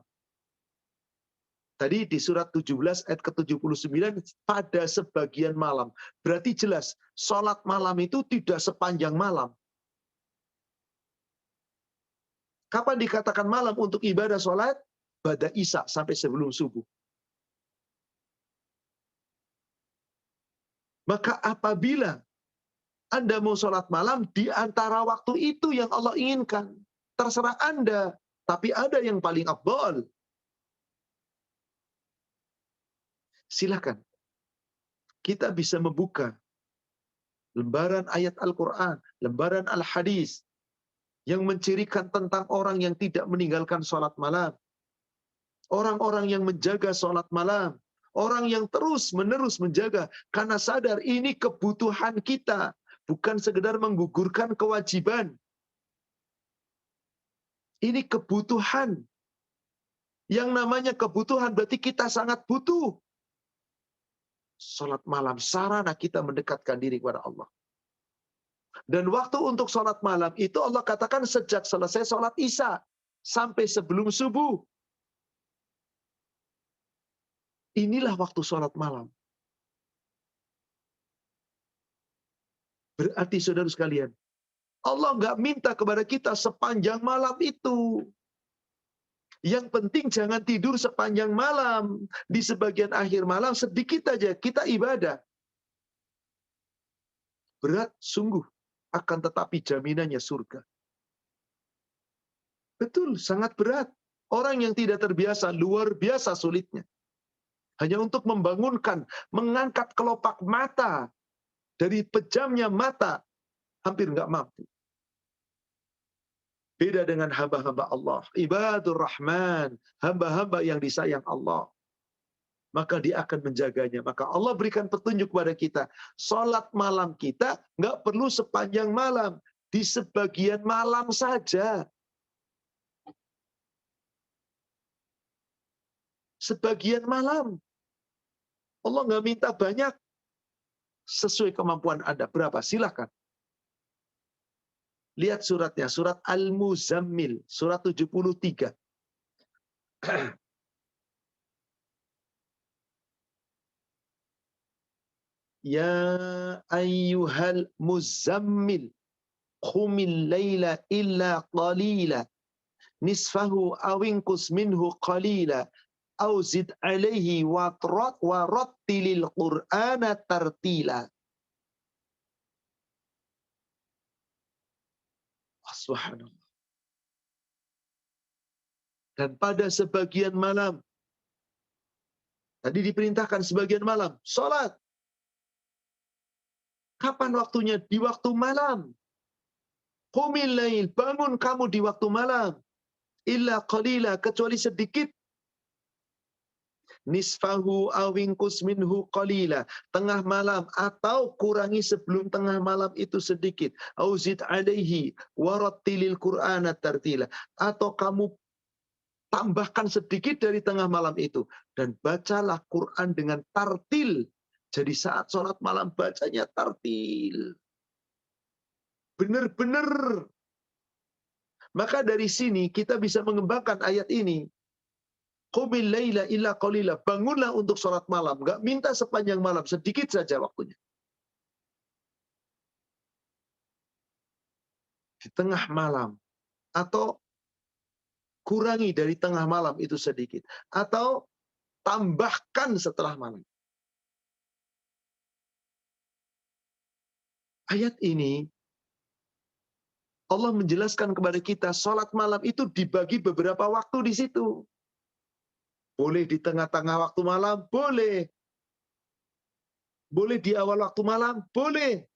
Tadi di surat 17 ayat ke-79 pada sebagian malam. Berarti jelas sholat malam itu tidak sepanjang malam. Kapan dikatakan malam untuk ibadah sholat? Pada Isya sampai sebelum subuh. Maka apabila Anda mau sholat malam, di antara waktu itu yang Allah inginkan. Terserah Anda. Tapi ada yang paling afdal. Silakan. Kita bisa membuka lembaran ayat Al-Quran, lembaran Al-Hadis, yang mencirikan tentang orang yang tidak meninggalkan sholat malam. Orang-orang yang menjaga sholat malam. Orang yang terus-menerus menjaga. Karena sadar ini kebutuhan kita. bukan sekedar menggugurkan kewajiban. Ini kebutuhan. Yang namanya kebutuhan berarti kita sangat butuh. Salat malam sarana kita mendekatkan diri kepada Allah. Dan waktu untuk salat malam itu Allah katakan sejak selesai salat Isya sampai sebelum subuh. Inilah waktu salat malam. Berarti saudara sekalian, Allah nggak minta kepada kita sepanjang malam itu. Yang penting jangan tidur sepanjang malam. Di sebagian akhir malam sedikit aja kita ibadah. Berat sungguh, akan tetapi jaminannya surga. Betul, sangat berat. Orang yang tidak terbiasa, luar biasa sulitnya. Hanya untuk membangunkan, mengangkat kelopak mata dari pejamnya mata, hampir nggak mampu. Beda dengan hamba-hamba Allah. Ibadur Rahman. Hamba-hamba yang disayang Allah. Maka dia akan menjaganya. Maka Allah berikan petunjuk kepada kita. Salat malam kita nggak perlu sepanjang malam. Di sebagian malam saja. Sebagian malam. Allah nggak minta banyak. Sesuai kemampuan Anda. Berapa? Silakan. Lihat suratnya, surat Al-Muzammil, surat 73. Ya ayyuhal muzammil, qumil layla illa qalila, nisfahu awinkus minhu qalila, au zid alaihi wa rattilil qur'ana tartila. Subhanallah. Dan pada sebagian malam, tadi diperintahkan sebagian malam, sholat. Kapan waktunya? Di waktu malam. Qumil lail, bangun kamu di waktu malam. Illa qalila, kecuali sedikit. Nisfahu awingkus minhu qalila, tengah malam atau kurangi sebelum tengah malam itu sedikit. Auzid alaihi warattilil qur'ana tartila, atau kamu tambahkan sedikit dari tengah malam itu dan bacalah Quran dengan tartil. Jadi saat sholat malam bacanya tartil. Benar-benar. Maka dari sini kita bisa mengembangkan ayat ini. Qumil laila illa qalila, bangunlah untuk sholat malam. Enggak minta sepanjang malam, sedikit saja waktunya. Di tengah malam. Atau kurangi dari tengah malam itu sedikit. Atau tambahkan setelah malam. Ayat ini, Allah menjelaskan kepada kita, sholat malam itu dibagi beberapa waktu di situ. Boleh di tengah-tengah waktu malam, boleh. Boleh di awal waktu malam, boleh.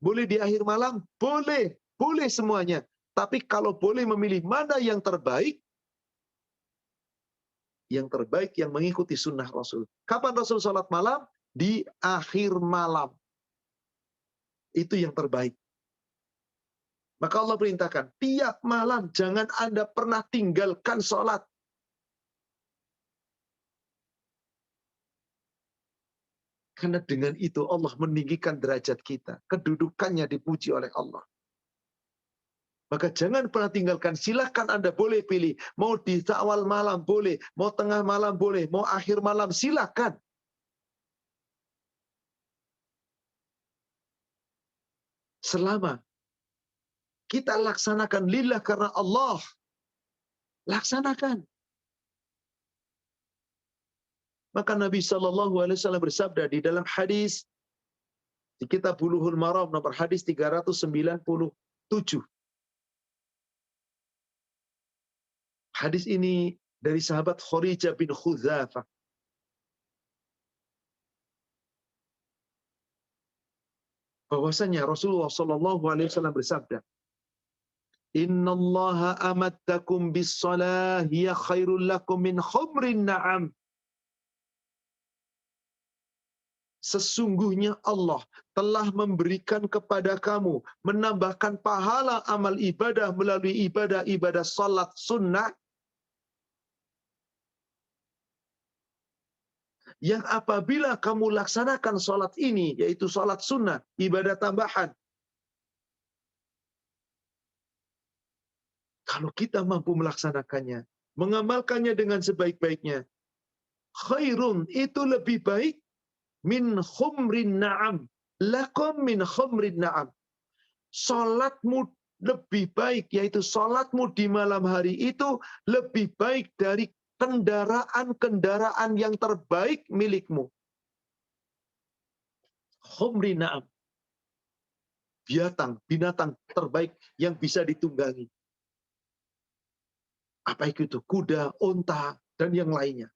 Boleh di akhir malam, boleh. Boleh semuanya. Tapi kalau boleh memilih mana yang terbaik yang mengikuti sunnah Rasul. Kapan Rasul sholat malam? Di akhir malam. Itu yang terbaik. Maka Allah perintahkan, tiap malam jangan Anda pernah tinggalkan sholat. Karena dengan itu Allah meninggikan derajat kita. Kedudukannya dipuji oleh Allah. Maka jangan pernah tinggalkan. Silahkan Anda boleh pilih. Mau di awal malam boleh. Mau tengah malam boleh. Mau akhir malam silahkan. Selama kita laksanakan lillah karena Allah. Laksanakan. Maka Nabi SAW bersabda di dalam hadis di kitab Bulughul Maram nomor hadis 397. Hadis ini dari sahabat Kharijah bin Khudzafah. Bahwasanya Rasulullah SAW bersabda, Innallaha amattakum bis-shalah hiya khairul lakum min khumrin na'am. Sesungguhnya Allah telah memberikan kepada kamu, menambahkan pahala amal ibadah melalui ibadah-ibadah salat sunnah, yang apabila kamu laksanakan salat ini, yaitu salat sunnah, ibadah tambahan, kalau kita mampu melaksanakannya, mengamalkannya dengan sebaik-baiknya, khairun, itu lebih baik, min khumrin na'am, lakum min khumrin na'am. Salatmu lebih baik, yaitu salatmu di malam hari itu lebih baik dari kendaraan-kendaraan yang terbaik milikmu. Khumrin na'am. Binatang terbaik yang bisa ditunggangi. Apa itu? Kuda, unta, dan yang lainnya.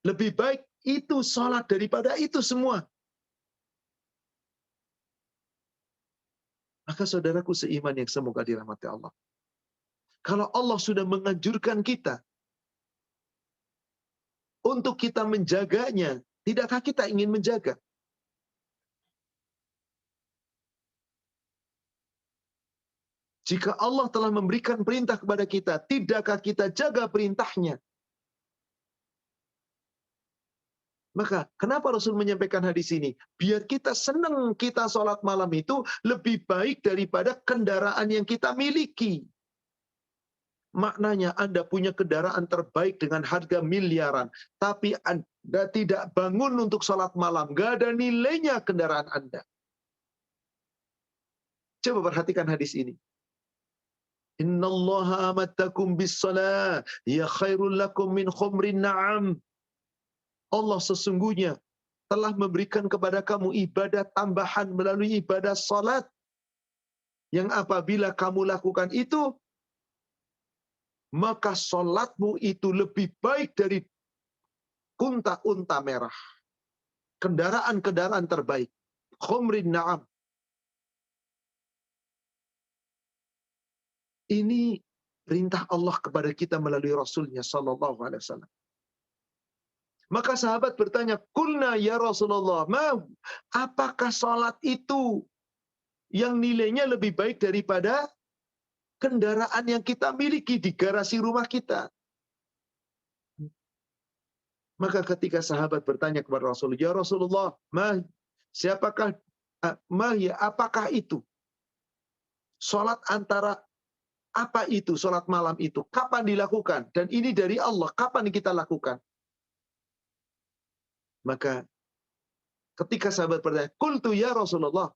Lebih baik itu salat daripada itu semua. Maka saudaraku seiman yang semoga dirahmati Allah, kalau Allah sudah menganjurkan kita untuk kita menjaganya, tidakkah kita ingin menjaga? Jika Allah telah memberikan perintah kepada kita, tidakkah kita jaga perintahnya? Maka kenapa Rasul menyampaikan hadis ini? Biar kita senang kita sholat malam itu lebih baik daripada kendaraan yang kita miliki. Maknanya Anda punya kendaraan terbaik dengan harga miliaran, tapi Anda tidak bangun untuk sholat malam. Gak ada nilainya kendaraan Anda. Coba perhatikan hadis ini. Innallaha amatakum bis-shalah ya khairul lakum min khumrin na'am. Allah sesungguhnya telah memberikan kepada kamu ibadah tambahan melalui ibadah salat, yang apabila kamu lakukan itu, maka salatmu itu lebih baik dari unta-unta merah. Kendaraan-kendaraan terbaik. Khumrin na'am. Ini perintah Allah kepada kita melalui Rasulnya Sallallahu Alaihi Wasallam. Maka sahabat bertanya, "Qulna ya Rasulullah, apakah salat itu yang nilainya lebih baik daripada kendaraan yang kita miliki di garasi rumah kita?" Maka ketika sahabat bertanya kepada Rasul, "Ya Rasulullah, apakah itu? Salat antara apa itu salat malam itu? Kapan dilakukan? Dan ini dari Allah, kapan kita lakukan?" Maka ketika sahabat bertanya, "Qultu ya Rasulullah,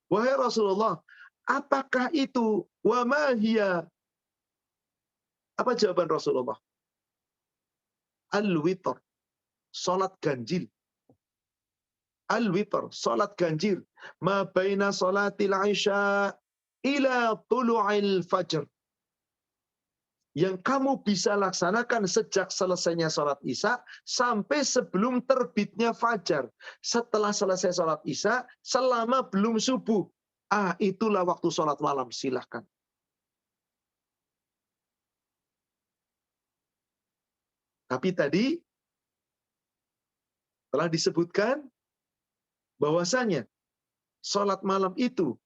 wahai Rasulullah, apakah itu? Wa ma hiya?" Apa jawaban Rasulullah? Al-witr, salat ganjil. Al-witr, salat ganjil. Ma baina salatil isya ila tulu'il fajr. Yang kamu bisa laksanakan sejak selesainya salat isya sampai sebelum terbitnya fajar. Setelah selesai salat isya, selama belum subuh. Itulah waktu salat malam, silahkan. Tapi tadi telah disebutkan bahwasanya salat malam itu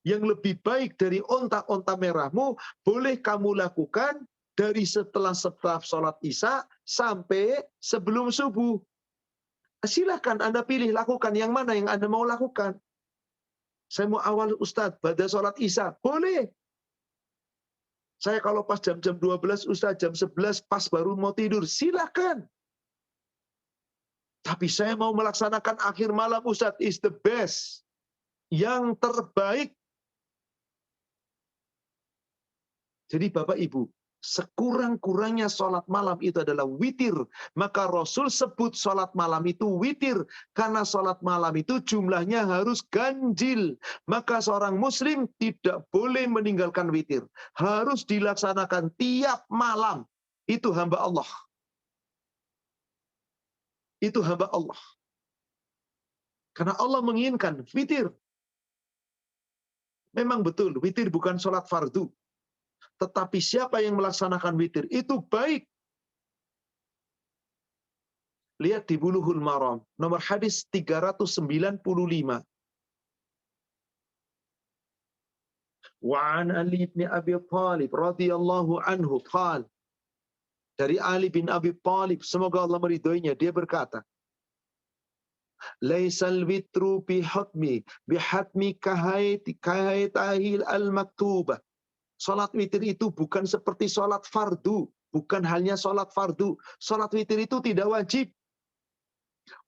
yang lebih baik dari onta-onta merahmu, boleh kamu lakukan dari setelah sholat isya sampai sebelum subuh. Silakan Anda pilih, lakukan yang mana yang Anda mau lakukan. Saya mau awal Ustadz, pada sholat isya, boleh. Saya kalau pas jam-jam 12, Ustadz jam 11 pas baru mau tidur, silakan. Tapi saya mau melaksanakan akhir malam, Ustadz, is the best. Yang terbaik. Jadi Bapak Ibu, sekurang-kurangnya sholat malam itu adalah witir. Maka Rasul sebut sholat malam itu witir. Karena sholat malam itu jumlahnya harus ganjil. Maka seorang muslim tidak boleh meninggalkan witir. Harus dilaksanakan tiap malam. Itu hamba Allah. Itu hamba Allah. Karena Allah menginginkan witir. Memang betul, witir bukan sholat fardu. Tetapi siapa yang melaksanakan witir itu baik. Lihat di Bulughul Maram, nomor hadis 395. Wa an Ali bin Abi Thalib radhiyallahu anhu qala, dari Ali bin Abi Thalib, semoga Allah meridhoinya, dia berkata, laisal witru bihatmi kahayatahil al-maktubah. Salat witir itu bukan seperti salat fardu, bukan hanya salat fardu. Salat witir itu tidak wajib.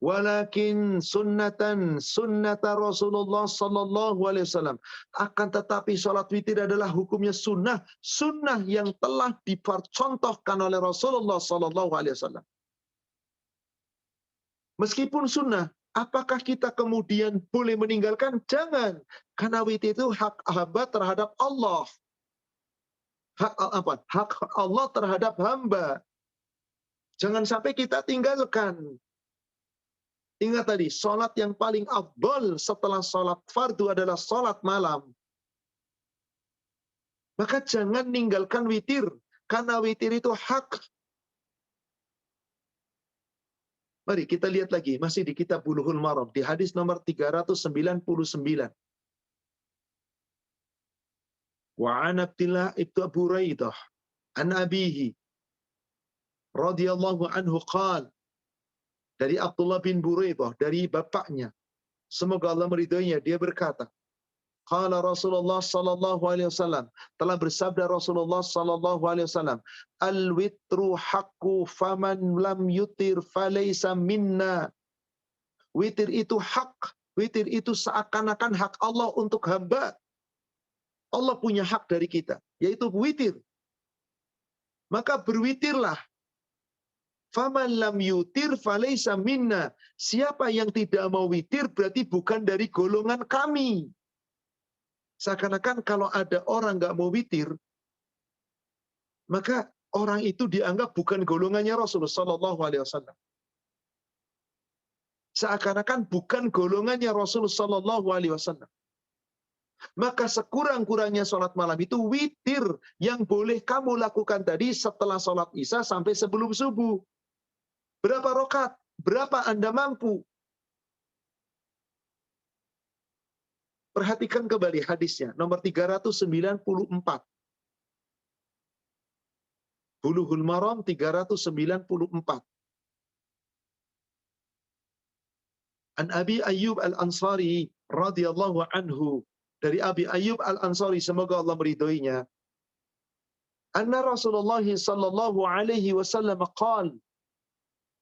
Walakin sunnata Rasulullah sallallahu alaihi wasallam. Akan tetapi salat witir adalah hukumnya sunnah yang telah dipercontohkan oleh Rasulullah sallallahu alaihi wasallam. Meskipun sunnah, apakah kita kemudian boleh meninggalkan? Jangan. Karena witir itu hak hamba terhadap Allah. Hak Allah terhadap hamba. Jangan sampai kita tinggalkan. Ingat tadi, sholat yang paling afdal setelah sholat fardu adalah sholat malam. Maka jangan ninggalkan witir, karena witir itu hak. Mari kita lihat lagi, masih di kitab Bulughul Maram, di hadis nomor 399. Wa an Abdillah ibnu Buraidah an abihi radhiyallahu anhu qala, dari Abdullah bin Buraidah, dari bapaknya, semoga Allah meridhoinya, dia berkata, qala Rasulullah sallallahu alaihi wasallam, telah bersabda Rasulullah sallallahu alaihi wasallam, al-witru haqqu faman lam yutir falaysa minna. Witir itu hak, witir itu seakan-akan hak Allah untuk hamba. Allah punya hak dari kita, yaitu witir. Maka berwitirlah. Faman lam yutir falaysa minna. Siapa yang tidak mau witir berarti bukan dari golongan kami. Seakan-akan kalau ada orang nggak mau witir, maka orang itu dianggap bukan golongannya Rasulullah Sallallahu Alaihi Wasallam. Seakan-akan bukan golongannya Rasulullah Sallallahu Alaihi Wasallam. Maka sekurang-kurangnya sholat malam itu witir yang boleh kamu lakukan tadi setelah sholat isya sampai sebelum subuh. Berapa rakaat? Berapa Anda mampu? Perhatikan kembali hadisnya, nomor 394. Bulughul Maram 394. An Abi Ayyub Al-Ansari radhiyallahu anhu, dari Abi Ayyub Al-Ansari, semoga Allah meridhoinya, anna Rasulullah sallallahu alaihi wasallam qala,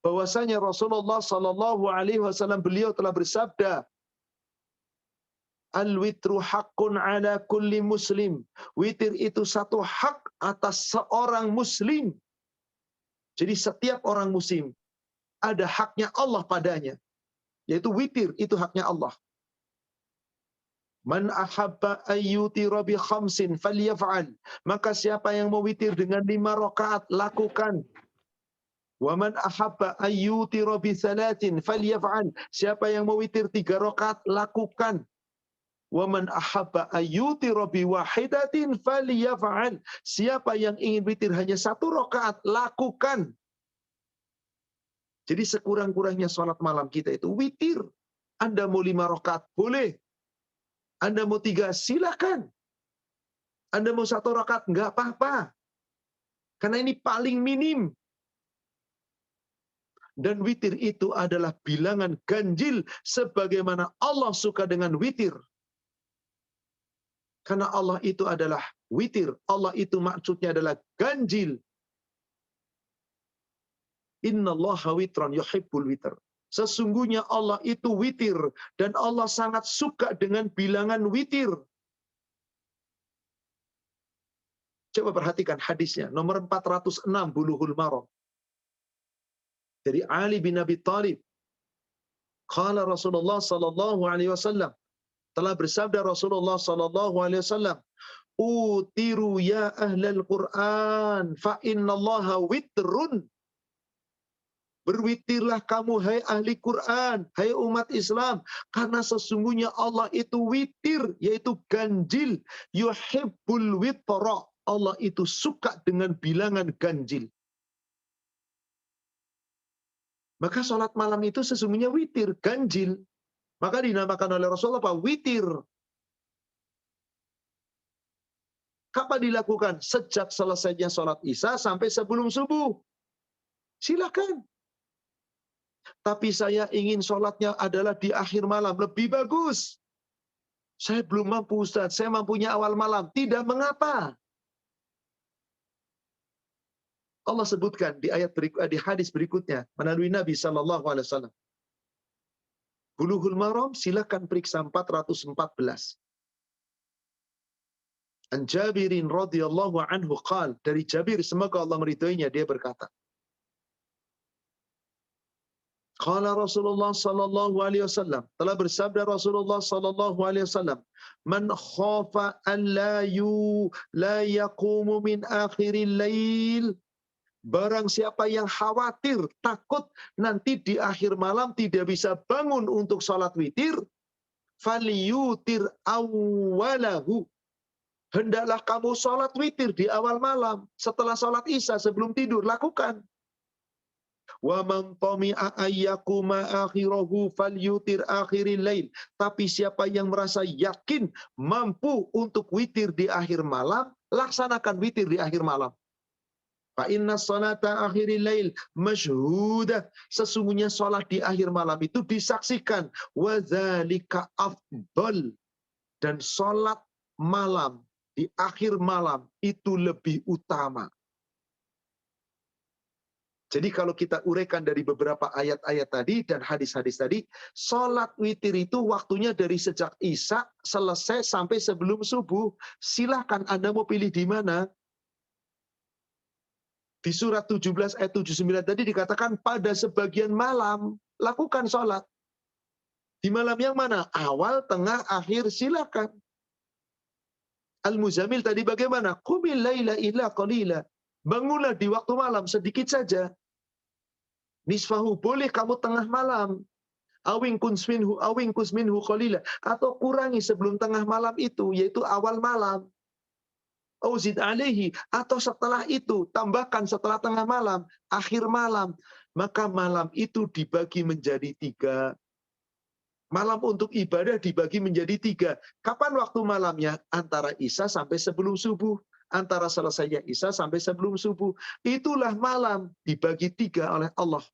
bahwasanya Rasulullah sallallahu alaihi wasallam beliau telah bersabda, al-witru haqqun ala kulli muslim. Witir itu satu hak atas seorang muslim. Jadi setiap orang muslim ada haknya Allah padanya, yaitu witir itu haknya Allah. Man ahabba ayyutira bi khamsin falyaf'al. Maka siapa yang mau witir dengan 5 rakaat, lakukan. Wa man ahabba ayyutira bi salatin falyaf'al. Siapa yang mau witir 3 rakaat, lakukan. Wa man ahabba ayyutira bi wahidatin falyaf'al. Siapa yang ingin witir hanya 1 rakaat, lakukan. Jadi sekurang-kurangnya sholat malam kita itu witir. Anda mau 5 rakaat, boleh. Anda mau 3, silakan. Anda mau 1 rakaat, enggak apa-apa. Karena ini paling minim. Dan witir itu adalah bilangan ganjil sebagaimana Allah suka dengan witir. Karena Allah itu adalah witir. Allah itu maksudnya adalah ganjil. Innallaha witran yuhibbul witr. Sesungguhnya Allah itu witir dan Allah sangat suka dengan bilangan witir. Coba perhatikan hadisnya, nomor 406 Bulughul Maram. Dari Ali bin Abi Thalib. Qala Rasulullah sallallahu alaihi wasallam, telah bersabda Rasulullah sallallahu alaihi wasallam, utiru ya ahlal Qur'an fa innallaha witrun. Berwitirlah kamu hai ahli Quran, hai umat Islam, karena sesungguhnya Allah itu witir, yaitu ganjil. Yuhibbul witra. Allah itu suka dengan bilangan ganjil. Maka sholat malam itu sesungguhnya witir, ganjil. Maka dinamakan oleh Rasulullah apa? Witir. Kapan dilakukan? Sejak selesainya sholat isya sampai sebelum subuh. Silakan. Tapi saya ingin sholatnya adalah di akhir malam. Lebih bagus. Saya belum mampu Ustaz, saya mampunya awal malam. Tidak mengapa. Allah sebutkan di di hadis berikutnya melalui Nabi SAW. Bulughul Maram silakan periksa 414. An Jabirin radhiyallahu anhu qal, dari Jabir semoga Allah meridhoinya, dia berkata, qala Rasulullah sallallahu alaihi wasallam, telah bersabda Rasulullah sallallahu alaihi wasallam, man khafa an la yaqumu min akhiril lail, barang siapa yang khawatir, takut nanti di akhir malam tidak bisa bangun untuk sholat witir, falyutir awwalahu, hendaklah kamu sholat witir di awal malam, setelah sholat isya sebelum tidur, lakukan. Wa man tami'a ayyakuma akhirahu falyutir akhiril lail. Tapi siapa yang merasa yakin mampu untuk witir di akhir malam, laksanakan witir di akhir malam. Fa inna salata akhiril lail masyhudah, sesungguhnya salat di akhir malam itu disaksikan. Wa dzalika afdal, dan salat malam di akhir malam itu lebih utama. Jadi kalau kita uraikan dari beberapa ayat-ayat tadi dan hadis-hadis tadi, salat witir itu waktunya dari sejak isya selesai sampai sebelum subuh. Silahkan Anda mau pilih di mana. Di surat 17 ayat 79 tadi dikatakan pada sebagian malam lakukan sholat. Di malam yang mana? Awal, tengah, akhir, silakan. Al-Muzammil tadi bagaimana? Qumil laila illa qalila. Bangunlah di waktu malam sedikit saja. Nisfahu, boleh kamu tengah malam. Awingkus minhu qalila. Atau kurangi sebelum tengah malam itu, yaitu awal malam. Auzid alaihi, atau setelah itu, tambahkan setelah tengah malam, akhir malam. Maka malam itu dibagi menjadi 3. Malam untuk ibadah dibagi menjadi 3. Kapan waktu malamnya? Antara isya sampai sebelum subuh. Antara selesainya isya sampai sebelum subuh. Itulah malam dibagi 3 oleh Allah.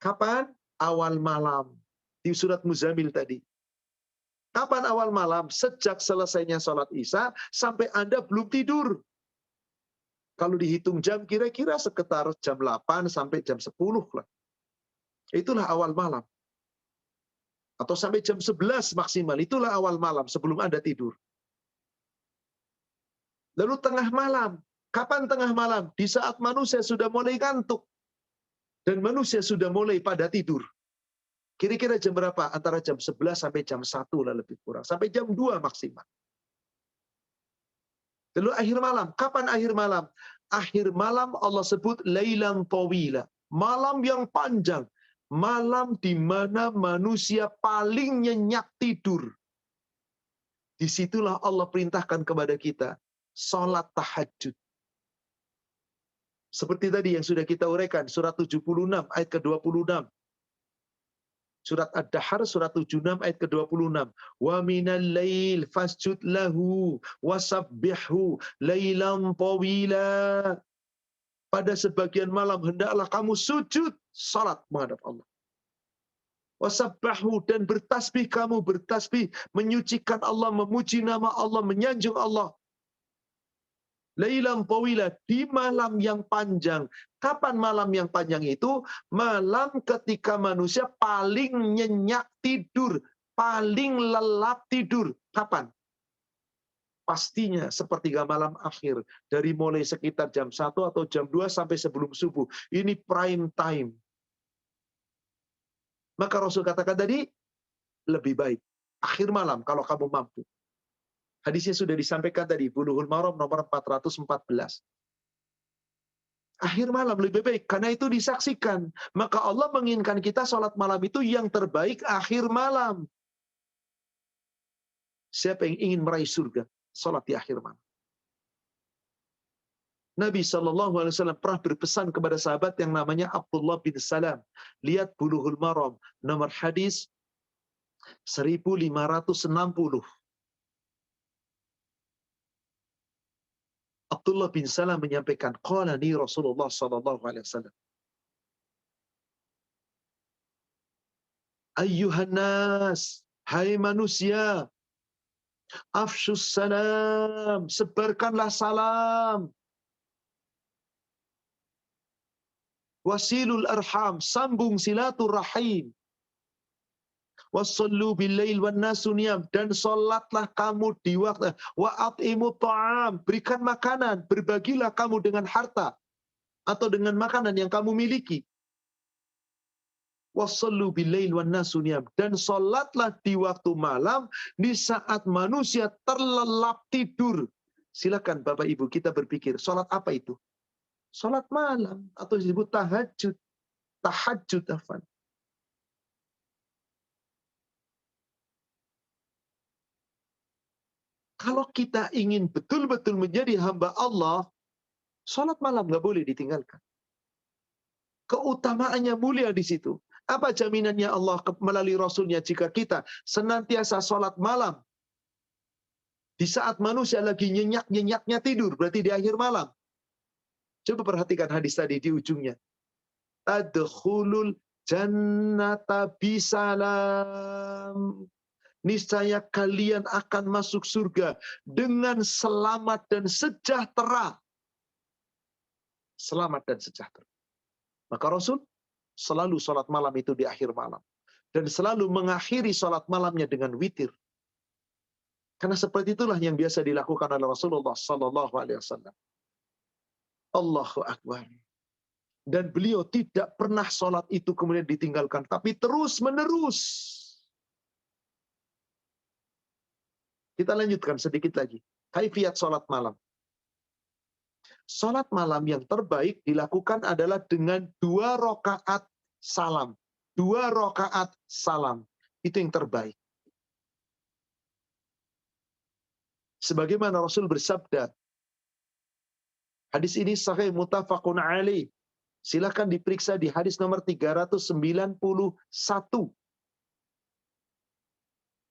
Kapan? Awal malam. Di surat Muzammil tadi. Kapan awal malam? Sejak selesainya sholat isya sampai Anda belum tidur. Kalau dihitung jam kira-kira sekitar jam 8 sampai jam 10 lah. Itulah awal malam. Atau sampai jam 11 maksimal. Itulah awal malam sebelum Anda tidur. Lalu tengah malam. Kapan tengah malam? Di saat manusia sudah mulai ngantuk. Dan manusia sudah mulai pada tidur. Kira-kira jam berapa? Antara jam 11 sampai jam 1 lah lebih kurang. Sampai jam 2 maksimal. Lalu akhir malam. Kapan akhir malam? Akhir malam Allah sebut lailan tawila. Malam yang panjang. Malam di mana manusia paling nyenyak tidur. Disitulah Allah perintahkan kepada kita salat tahajud. Seperti tadi yang sudah kita uraikan, surat 76 ayat ke-26. Surat Ad-Dahr surat 76 ayat ke-26. Wa minal lail fasjud lahu wasabbihhu lailan tawila. Pada sebagian malam hendaklah kamu sujud salat menghadap Allah. Wasabbahu, dan bertasbih, kamu bertasbih menyucikan Allah, memuji nama Allah, menyanjung Allah. Lailan tawila, di malam yang panjang. Kapan malam yang panjang itu? Malam ketika manusia paling nyenyak tidur, paling lelap tidur. Kapan? Pastinya sepertiga malam akhir, dari mulai sekitar jam 1 atau jam 2 sampai sebelum subuh. Ini prime time. Maka Rasul katakan tadi, lebih baik akhir malam kalau kamu mampu. Hadisnya sudah disampaikan tadi, Bulughul Maram nomor 414. Akhir malam lebih baik, karena itu disaksikan. Maka Allah menginginkan kita sholat malam itu yang terbaik akhir malam. Siapa yang ingin meraih surga? Sholat di akhir malam. Nabi SAW pernah berpesan kepada sahabat yang namanya Abdullah bin Salam. Lihat Bulughul Maram, nomor hadis 1560. Abdullah bin Salam menyampaikan, qala li Rasulullah SAW, ayyuhan nas, hai manusia, afshus salam, sebarkanlah salam. Wasilul arham, sambung silaturahim. Wassallu billail wan nasu niyam, dan salatlah kamu di waktu. Wa at'imu ta'am, berikan makanan, berbagilah kamu dengan harta atau dengan makanan yang kamu miliki. Wassallu billail wan nasu niyam, dan salatlah di waktu malam di saat manusia terlelap tidur. Silakan Bapak Ibu kita berpikir, salat apa itu? Salat malam atau disebut tahajud. Tahajud afan. Kalau kita ingin betul-betul menjadi hamba Allah, salat malam nggak boleh ditinggalkan. Keutamaannya mulia di situ. Apa jaminannya Allah melalui Rasulnya jika kita senantiasa salat malam di saat manusia lagi nyenyak-nyenyaknya tidur, berarti di akhir malam. Coba perhatikan hadis tadi di ujungnya. Tadkhulul jannata bisalam. Niscaya kalian akan masuk surga dengan selamat dan sejahtera. Selamat dan sejahtera. Maka Rasul selalu salat malam itu di akhir malam. Dan selalu mengakhiri salat malamnya dengan witir. Karena seperti itulah yang biasa dilakukan oleh Rasulullah SAW. Allahu Akbar. Dan beliau tidak pernah salat itu kemudian ditinggalkan. Tapi terus menerus. Kita lanjutkan sedikit lagi. Kaifiyat salat malam. Salat malam yang terbaik dilakukan adalah dengan 2 rakaat salam. 2 rakaat salam. Itu yang terbaik. Sebagaimana Rasul bersabda, hadis ini sahih muttafaqun alaih. Silakan diperiksa di hadis nomor 391.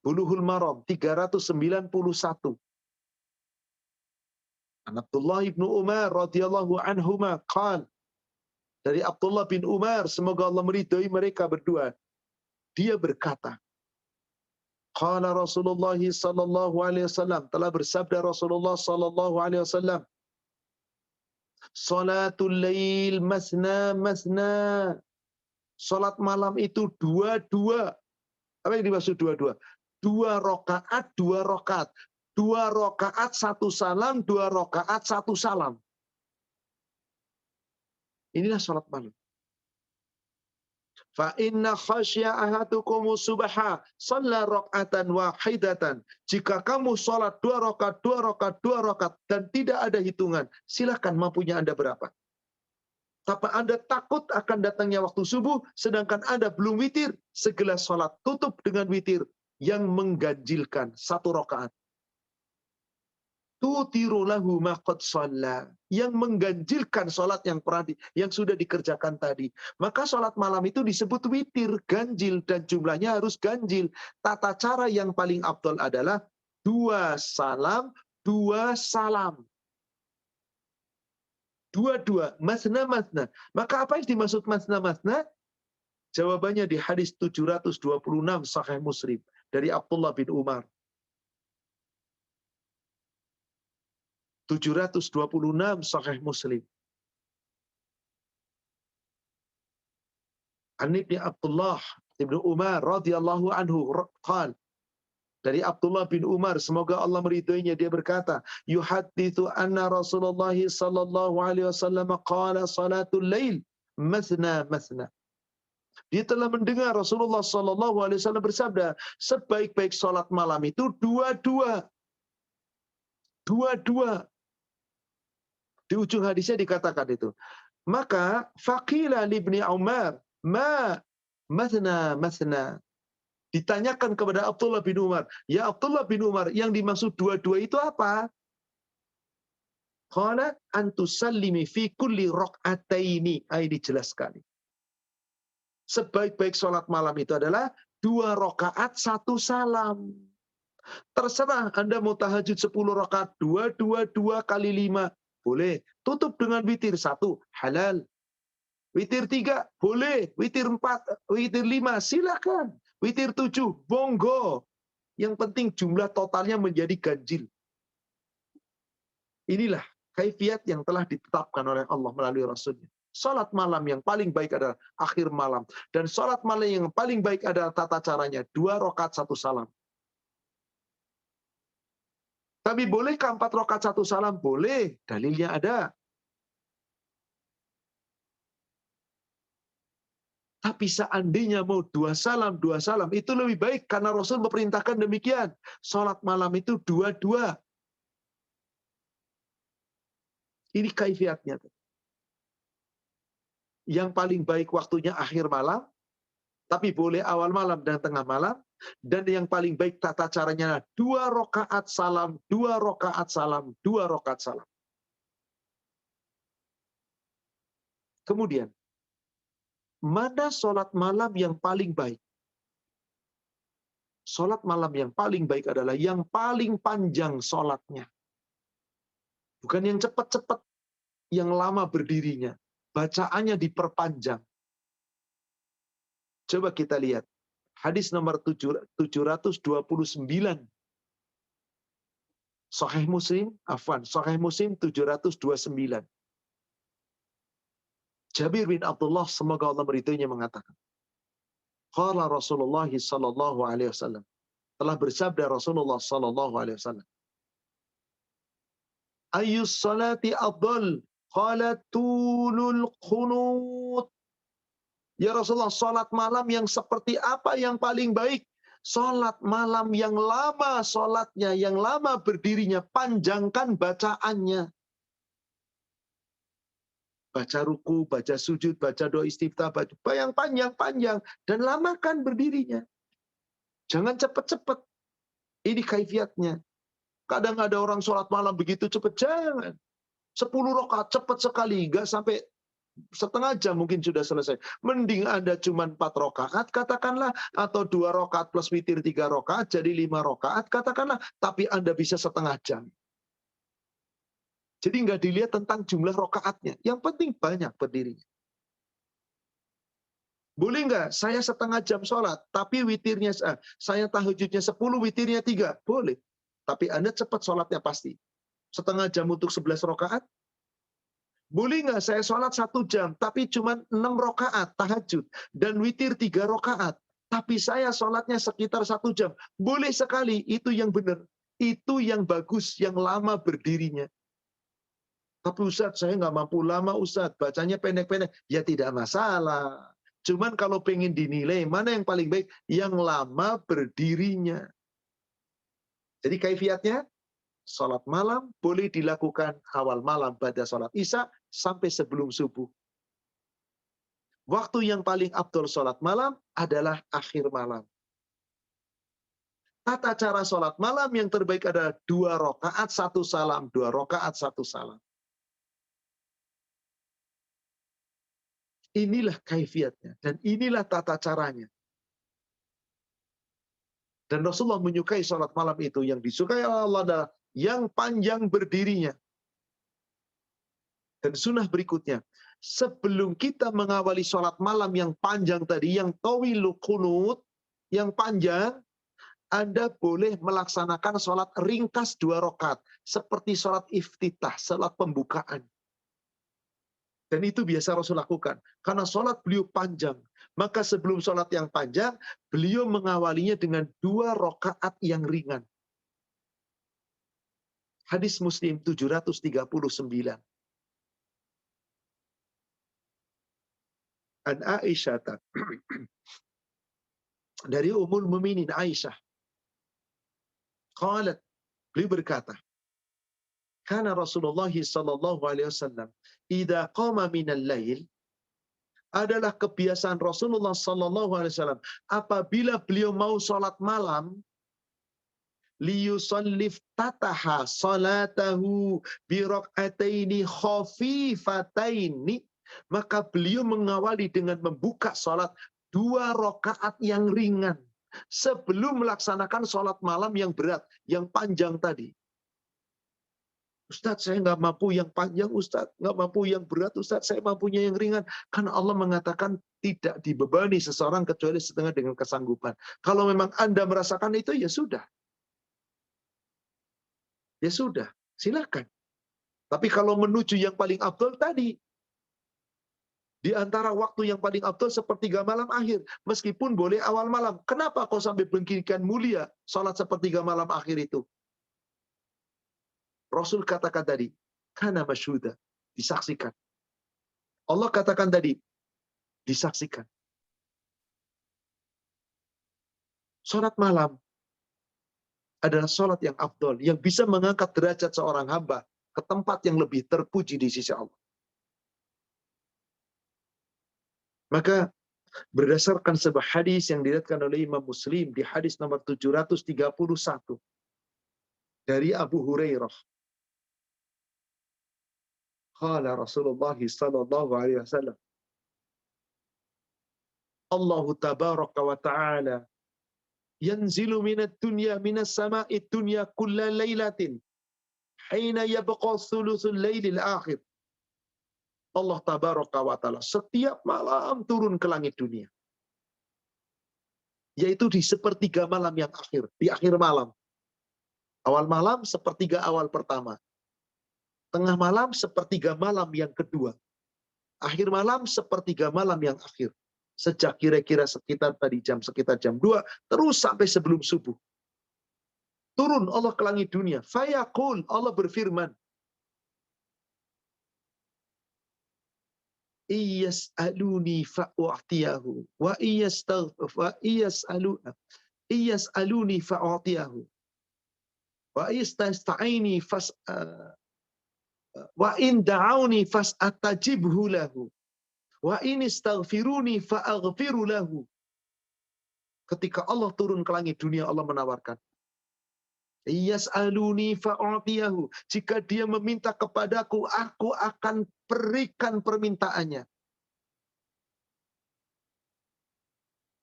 Bulughul Maram 391. An Abdullah bin Umar radhiyallahu anhuma qala, dari Abdullah bin Umar, semoga Allah meridhai mereka berdua, dia berkata, qala Rasulullah sallallahu alaihi wasallam, telah bersabda Rasulullah sallallahu alaihi wasallam, salatul lail masna masna. Salat malam itu 2-2. Apa yang dimaksud 2-2? 2 rakaat, 2 rakaat. 2 rakaat 1 salam, 2 rakaat 1 salam. Inilah salat malam. Fa inna khasya ahadukum subha shalla raka'atan wahidatan. Jika kamu salat 2 rakaat, 2 rakaat, 2 rakaat dan tidak ada hitungan, silakan mampunya Anda berapa. Tapi Anda takut akan datangnya waktu subuh, sedangkan Anda belum witir, segelas salat tutup dengan witir yang mengganjilkan 1 rakaat. Tutiru lahu ma qad shalla, yang mengganjilkan salat yang sudah dikerjakan tadi. Maka salat malam itu disebut witir, ganjil, dan jumlahnya harus ganjil. Tata cara yang paling afdal adalah 2 salam, 2 salam. 2-2, masna-masna. Maka apa yang dimaksud masna-masna? Jawabannya di hadis 726 Sahih Muslim dari Abdullah bin Umar. 726 Sahih Muslim. An Ibnu Abdullah Ibnu Umar radhiyallahu anhu qala, dari Abdullah bin Umar, semoga Allah meridhoinya, dia berkata, yuhadditsu anna Rasulullah sallallahu alaihi wasallam qala salatul lail masna masna. Dia telah mendengar Rasulullah sallallahu alaihi wasallam bersabda, sebaik-baik salat malam itu 2-2. 2-2. Di ujung hadisnya dikatakan itu. Maka faqila li Ibnu Umar, ma masna masna. Ditanyakan kepada Abdullah bin Umar, ya Abdullah bin Umar, yang dimaksud 2-2 itu apa? Qala antusallimi fi kulli raq'ataini. Ini jelas sekali. Sebaik-baik sholat malam itu adalah 2 rakaat 1 salam. Terserah Anda mau tahajud 10 rakaat, 2 kali 5, boleh. Tutup dengan witir 1, halal. Witir 3, boleh. Witir 4, witir 5, silakan. Witir 7, monggo. Yang penting jumlah totalnya menjadi ganjil. Inilah kaifiat yang telah ditetapkan oleh Allah melalui Rasulnya. Salat malam yang paling baik adalah akhir malam. Dan salat malam yang paling baik adalah tata caranya. 2 rakaat 1 salam. Tapi bolehkah 4 rakaat 1 salam? Boleh. Dalilnya ada. Tapi seandainya mau 2 salam, itu lebih baik. Karena Rasul memerintahkan demikian. Salat malam itu 2. Ini kaifiatnya. Yang paling baik waktunya akhir malam, tapi boleh awal malam dan tengah malam. Dan yang paling baik tata caranya 2 rakaat salam, 2 rakaat salam, 2 rakaat salam. Kemudian, mana sholat malam yang paling baik? Sholat malam yang paling baik adalah yang paling panjang sholatnya. Bukan yang cepat-cepat, yang lama berdirinya. Bacaannya diperpanjang. Coba kita lihat. Hadis nomor 729. Sahih Muslim 729. Jabir bin Abdullah, semoga Allah meridhoinya, mengatakan, qala Rasulullah sallallahu alaihi wasallam. Telah bersabda Rasulullah sallallahu alaihi wasallam. Ayyus salati afdal? Qala tulul qunut. Ya Rasulullah, salat malam yang seperti apa yang paling baik? Salat malam yang lama salatnya, yang lama berdirinya, panjangkan bacaannya. Baca ruku, baca sujud, baca doa istiftah, baca yang panjang-panjang, dan lamakan berdirinya. Jangan cepat-cepat. Ini kaifiatnya. Kadang ada orang sholat malam begitu cepat, jangan. 10 rakaat cepat sekali, nggak sampai setengah jam mungkin sudah selesai. Mending Anda cuma 4 rakaat, katakanlah, atau 2 rakaat plus witir 3 rakaat, jadi 5 rakaat, katakanlah, tapi Anda bisa setengah jam. Jadi nggak dilihat tentang jumlah rakaatnya. Yang penting banyak berdirinya. Boleh nggak saya setengah jam sholat, tapi witirnya, saya tahajudnya 10, witirnya 3? Boleh. Tapi Anda cepat sholatnya pasti. Setengah jam untuk 11 rakaat? Boleh nggak saya sholat 1 jam, tapi cuma 6 rakaat tahajud, dan witir 3 rakaat, tapi saya sholatnya sekitar 1 jam? Boleh sekali, itu yang benar. Itu yang bagus, yang lama berdirinya. Tapi Ustadz, saya nggak mampu lama Ustadz, bacanya pendek-pendek. Ya tidak masalah. Cuman kalau pengen dinilai, mana yang paling baik? Yang lama berdirinya. Jadi kaifiatnya, sholat malam boleh dilakukan awal malam pada sholat isya sampai sebelum subuh. Waktu yang paling afdol sholat malam adalah akhir malam. Tata cara sholat malam yang terbaik adalah 2 rakaat 1 salam, 2 rakaat 1 salam. Inilah kaifiatnya dan inilah tata caranya. Dan Rasulullah menyukai sholat malam itu. Yang disukai Allah adalah yang panjang berdirinya. Dan sunnah berikutnya, sebelum kita mengawali sholat malam yang panjang tadi, yang tawilul qunut, yang panjang, Anda boleh melaksanakan sholat ringkas 2 rakaat. Seperti sholat iftitah, sholat pembukaan. Dan itu biasa Rasul lakukan. Karena sholat beliau panjang. Maka sebelum sholat yang panjang, beliau mengawalinya dengan 2 rakaat yang ringan. Hadis Muslim 739. An Aisyah. Dari Ummul Mukminin Aisyah. Qalat, beliau berkata, Kana Rasulullah sallallahu alaihi wasallam idza qama minal lail, adalah kebiasaan Rasulullah sallallahu alaihi wasallam apabila beliau mau sholat malam, liyusallif tataha salatahu biraqataini khafifataini, maka beliau mengawali dengan membuka salat 2 rakaat yang ringan sebelum melaksanakan salat malam yang berat, yang panjang tadi. Ustadz, saya nggak mampu yang panjang, Ustadz. Nggak mampu yang berat, Ustadz. Saya mampunya yang ringan. Karena Allah mengatakan tidak dibebani seseorang kecuali setengah dengan kesanggupan. Kalau memang Anda merasakan itu, ya sudah. Ya sudah, silakan. Tapi kalau menuju yang paling afdal tadi, di antara waktu yang paling afdal sepertiga malam akhir. Meskipun boleh awal malam. Kenapa kau sampai bengkikan mulia salat sepertiga malam akhir itu? Rasul katakan tadi, kana masyhuda, disaksikan. Allah katakan tadi, disaksikan. Salat malam adalah salat yang afdal, yang bisa mengangkat derajat seorang hamba ke tempat yang lebih terpuji di sisi Allah. Maka berdasarkan sebuah hadis yang diriwayatkan oleh Imam Muslim di hadis nomor 731 dari Abu Hurairah. Qala Rasulullah sallallahu alaihi wasallam, Allah tabaraka wa ta'ala yanzilu minad dunya minas sama'i dunya kulla lailatin hina yabqa thuluthul lailil akhir. Allah tabaraka wa ta'ala setiap malam turun ke langit dunia. Yaitu di sepertiga malam yang akhir, di akhir malam. Awal malam sepertiga awal pertama. Tengah malam sepertiga malam yang kedua. Akhir malam sepertiga malam yang akhir. Sejak kira-kira sekitar 2 terus sampai sebelum subuh. Turun Allah ke langit dunia. Fayaqul, Allah berfirman, iyas'aluni fa'u'tiyahu wa iyas'aluni fa'u'tiyahu wa istasta'ini wa in da'auni fas'atajibhu lahu wa in istaghfiruni fa'aghfiru lahu. Ketika Allah turun ke langit dunia, Allah menawarkan, yas'aluni fa'u'tiyahu, jika dia meminta kepadaku, aku akan berikan permintaannya.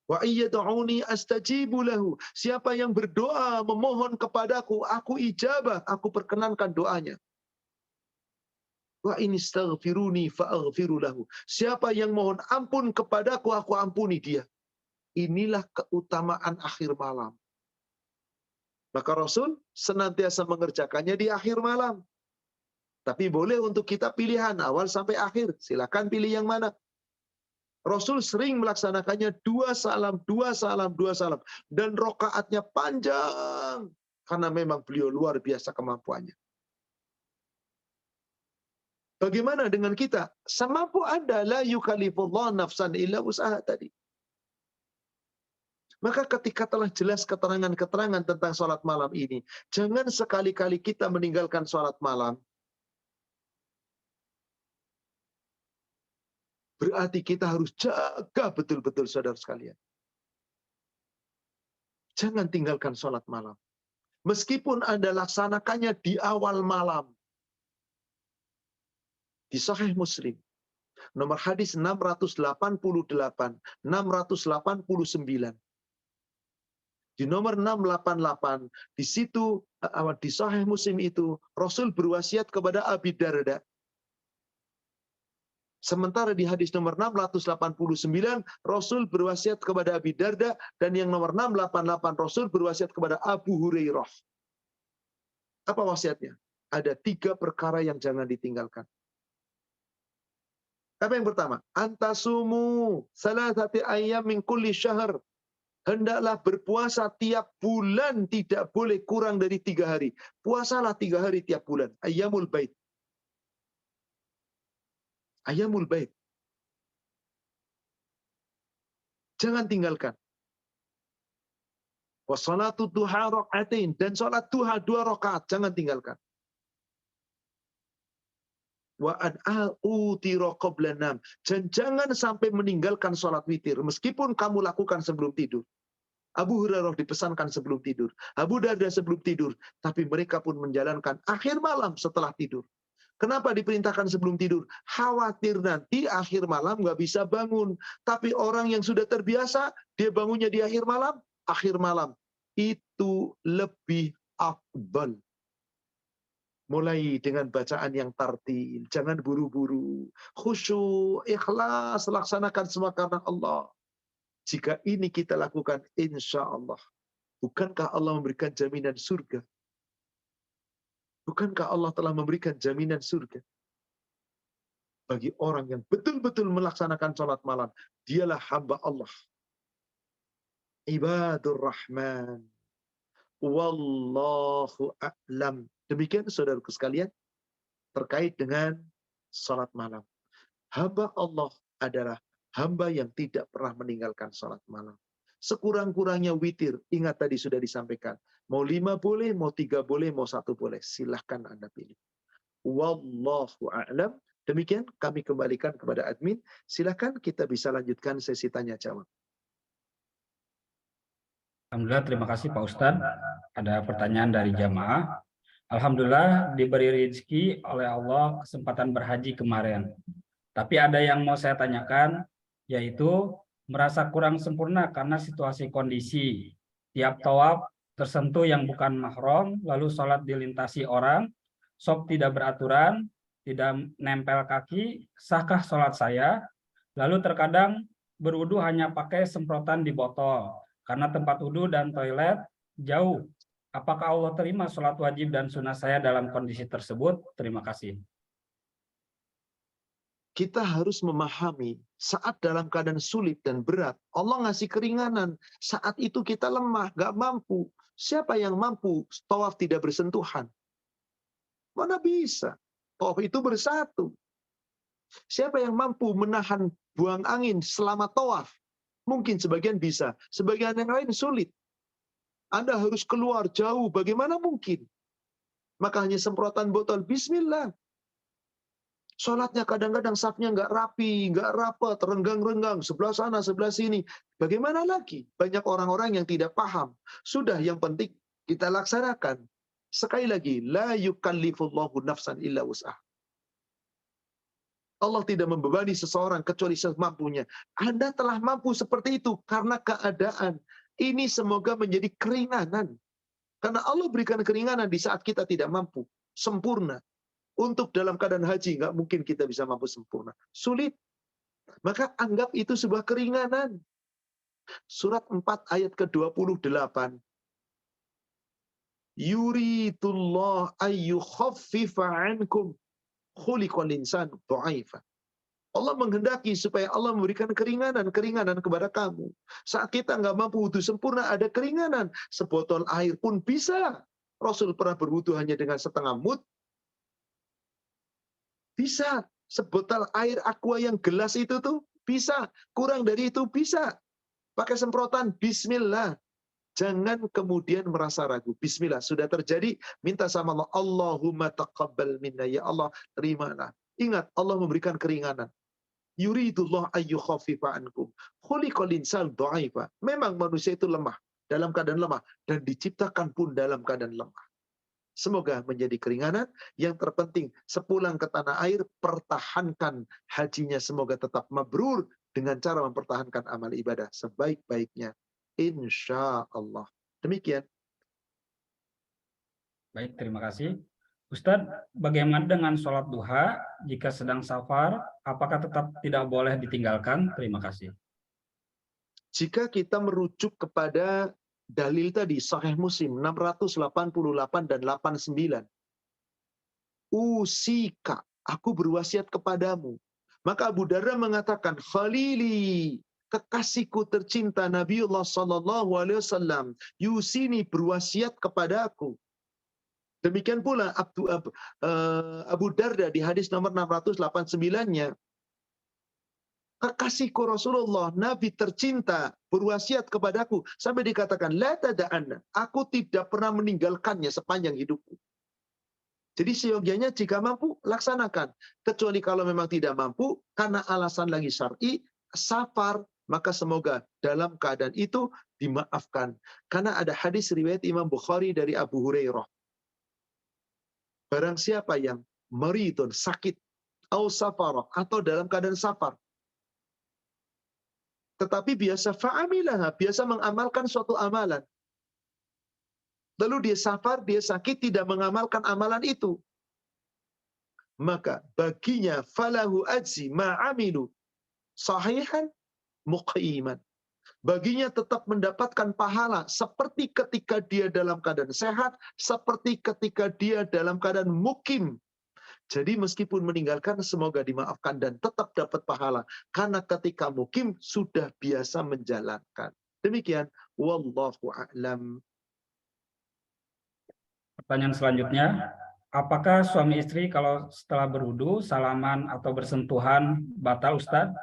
Wa iyyad'uni astajibu lahu, siapa yang berdoa memohon kepadaku, aku ijabah, aku perkenankan doanya. Wa in istaghfiruni fa'aghfiru lahu, siapa yang mohon ampun kepadaku, aku ampuni dia. Inilah keutamaan akhir malam. Maka Rasul senantiasa mengerjakannya di akhir malam. Tapi boleh untuk kita pilihan awal sampai akhir. Silakan pilih yang mana. Rasul sering melaksanakannya 2 salam, 2 salam, 2 salam. Dan rokaatnya panjang. Karena memang beliau luar biasa kemampuannya. Bagaimana dengan kita? Semampu Anda, la yukallifullah nafsan illa usaha tadi. Maka ketika telah jelas keterangan-keterangan tentang sholat malam ini, jangan sekali-kali kita meninggalkan sholat malam. Berarti kita harus jaga betul-betul, saudara sekalian. Jangan tinggalkan sholat malam. Meskipun Anda laksanakannya di awal malam. Di Sahih Muslim, nomor hadis 688, 689. Di nomor 688, di situ di Sahih Muslim itu Rasul berwasiat kepada Abi Darda. Sementara di hadis nomor 689 Rasul berwasiat kepada Abi Darda, dan yang nomor 688 Rasul berwasiat kepada Abu Hurairah. Apa wasiatnya? Ada 3 perkara yang jangan ditinggalkan. Apa yang pertama? Antasumu salasati ayyam min kulli syahr. Hendaklah berpuasa tiap bulan, tidak boleh kurang dari 3 hari. Puasalah 3 hari tiap bulan. Ayyamul bait. Ayyamul bait. Jangan tinggalkan. Wassalatu duha raka'atain, dan salat duha 2 rakaat, jangan tinggalkan. Wa an utira qabla nam, dan jangan sampai meninggalkan salat witir meskipun kamu lakukan sebelum tidur. Abu Hurairah dipesankan sebelum tidur. Abu Darda sebelum tidur. Tapi mereka pun menjalankan akhir malam setelah tidur. Kenapa diperintahkan sebelum tidur? Khawatir nanti akhir malam nggak bisa bangun. Tapi orang yang sudah terbiasa, dia bangunnya di akhir malam. Itu lebih afdal. Mulai dengan bacaan yang tartil. Jangan buru-buru. Khusyuk, ikhlas, laksanakan semua karena Allah. Jika ini kita lakukan, insya Allah. Bukankah Allah memberikan jaminan surga? Bukankah Allah telah memberikan jaminan surga? Bagi orang yang betul-betul melaksanakan sholat malam. Dialah hamba Allah. Ibadur Rahman. Wallahu a'lam. Demikian saudaraku sekalian. Terkait dengan sholat malam. Hamba Allah adalah hamba yang tidak pernah meninggalkan sholat malam. Sekurang-kurangnya witir. Ingat tadi sudah disampaikan. Mau 5 boleh, mau 3 boleh, mau 1 boleh. Silahkan Anda pilih. Wallahu a'lam. Demikian kami kembalikan kepada admin. Silahkan kita bisa lanjutkan sesi tanya jawab. Alhamdulillah, terima kasih Pak Ustadz. Ada pertanyaan dari jamaah. Alhamdulillah diberi rezeki oleh Allah kesempatan berhaji kemarin. Tapi ada yang mau saya tanyakan, yaitu merasa kurang sempurna karena situasi kondisi. Tiap tawaf tersentuh yang bukan mahram, lalu sholat dilintasi orang, sok tidak beraturan, tidak nempel kaki, sahkah sholat saya? Lalu terkadang berwudu hanya pakai semprotan di botol, karena tempat wudu dan toilet jauh. Apakah Allah terima sholat wajib dan sunnah saya dalam kondisi tersebut? Terima kasih. Kita harus memahami saat dalam keadaan sulit dan berat, Allah ngasih keringanan. Saat itu kita lemah, gak mampu. Siapa yang mampu tawaf tidak bersentuhan? Mana bisa? Tawaf itu bersatu. Siapa yang mampu menahan buang angin selama tawaf? Mungkin sebagian bisa, sebagian yang lain sulit. Anda harus keluar jauh, bagaimana mungkin? Maka hanya semprotan botol, bismillah. Sholatnya kadang-kadang safnya nggak rapi, nggak rapat, renggang-renggang, sebelah sana, sebelah sini. Bagaimana lagi? Banyak orang-orang yang tidak paham. Sudah, yang penting kita laksanakan. Sekali lagi, la yukallifullahu nafsan illa wus'ah. Allah tidak membebani seseorang kecuali semampunya. Anda telah mampu seperti itu karena keadaan. Ini semoga menjadi keringanan. Karena Allah berikan keringanan di saat kita tidak mampu. Sempurna. Untuk dalam keadaan haji, nggak mungkin kita bisa mampu sempurna. Sulit. Maka anggap itu sebuah keringanan. Surat 4 ayat ke-28. Yuridullah ayyukhaffifa ankum khuliqal insanu dha'ifa. Allah menghendaki supaya Allah memberikan keringanan kepada kamu. Saat kita nggak mampu wudu sempurna, ada keringanan. Sebotol air pun bisa. Rasul pernah berwudu hanya dengan setengah mud. Bisa. Sebotol air aqua yang gelas itu tuh bisa. Kurang dari itu bisa. Pakai semprotan, bismillah. Jangan kemudian merasa ragu. Bismillah, sudah terjadi, minta sama Allah. Allahumma taqabbal minna, ya Allah, terimalah. Ingat, Allah memberikan keringanan. Yuridullah ayyukhaffifa ankum. Khuliqal insanu dha'ifa. Memang manusia itu lemah, dalam keadaan lemah, dan diciptakan pun dalam keadaan lemah. Semoga menjadi keringanan. Yang terpenting, sepulang ke tanah air, pertahankan hajinya. Semoga tetap mabrur dengan cara mempertahankan amal ibadah sebaik-baiknya. Insya Allah. Demikian. Baik, terima kasih. Ustadz, bagaimana dengan sholat duha jika sedang safar? Apakah tetap tidak boleh ditinggalkan? Terima kasih. Jika kita merujuk kepada dalil tadi, Sahih Muslim 688 dan 89. Usika, aku berwasiat kepadamu. Maka Abu Darda mengatakan, Khalili, kekasihku tercinta Nabiullah sallallahu alaihi wasallam, yusini, berwasiat kepadaku. Demikian pula Abu Darda di hadis nomor 689-nya, kekasihku Rasulullah, Nabi tercinta, berwasiat kepadaku, sampai dikatakan, la tada'anna, aku tidak pernah meninggalkannya sepanjang hidupku. Jadi seyogianya jika mampu, laksanakan. Kecuali kalau memang tidak mampu, karena alasan lagi syar'i, safar, maka semoga dalam keadaan itu dimaafkan. Karena ada hadis riwayat Imam Bukhari dari Abu Hurairah. Barang siapa yang maridun, sakit, au safarah, atau dalam keadaan safar, tetapi biasa fa'amilah, biasa mengamalkan suatu amalan. Lalu dia safar, dia sakit, tidak mengamalkan amalan itu. Maka baginya falahu ajzi ma'amilu sahihan muqiman. Baginya tetap mendapatkan pahala seperti ketika dia dalam keadaan sehat, seperti ketika dia dalam keadaan mukim. Jadi meskipun meninggalkan semoga dimaafkan dan tetap dapat pahala. Karena ketika mukim sudah biasa menjalankan. Demikian. Wallahu a'lam. Pertanyaan selanjutnya, apakah suami istri kalau setelah berwudu, salaman atau bersentuhan batal Ustadz?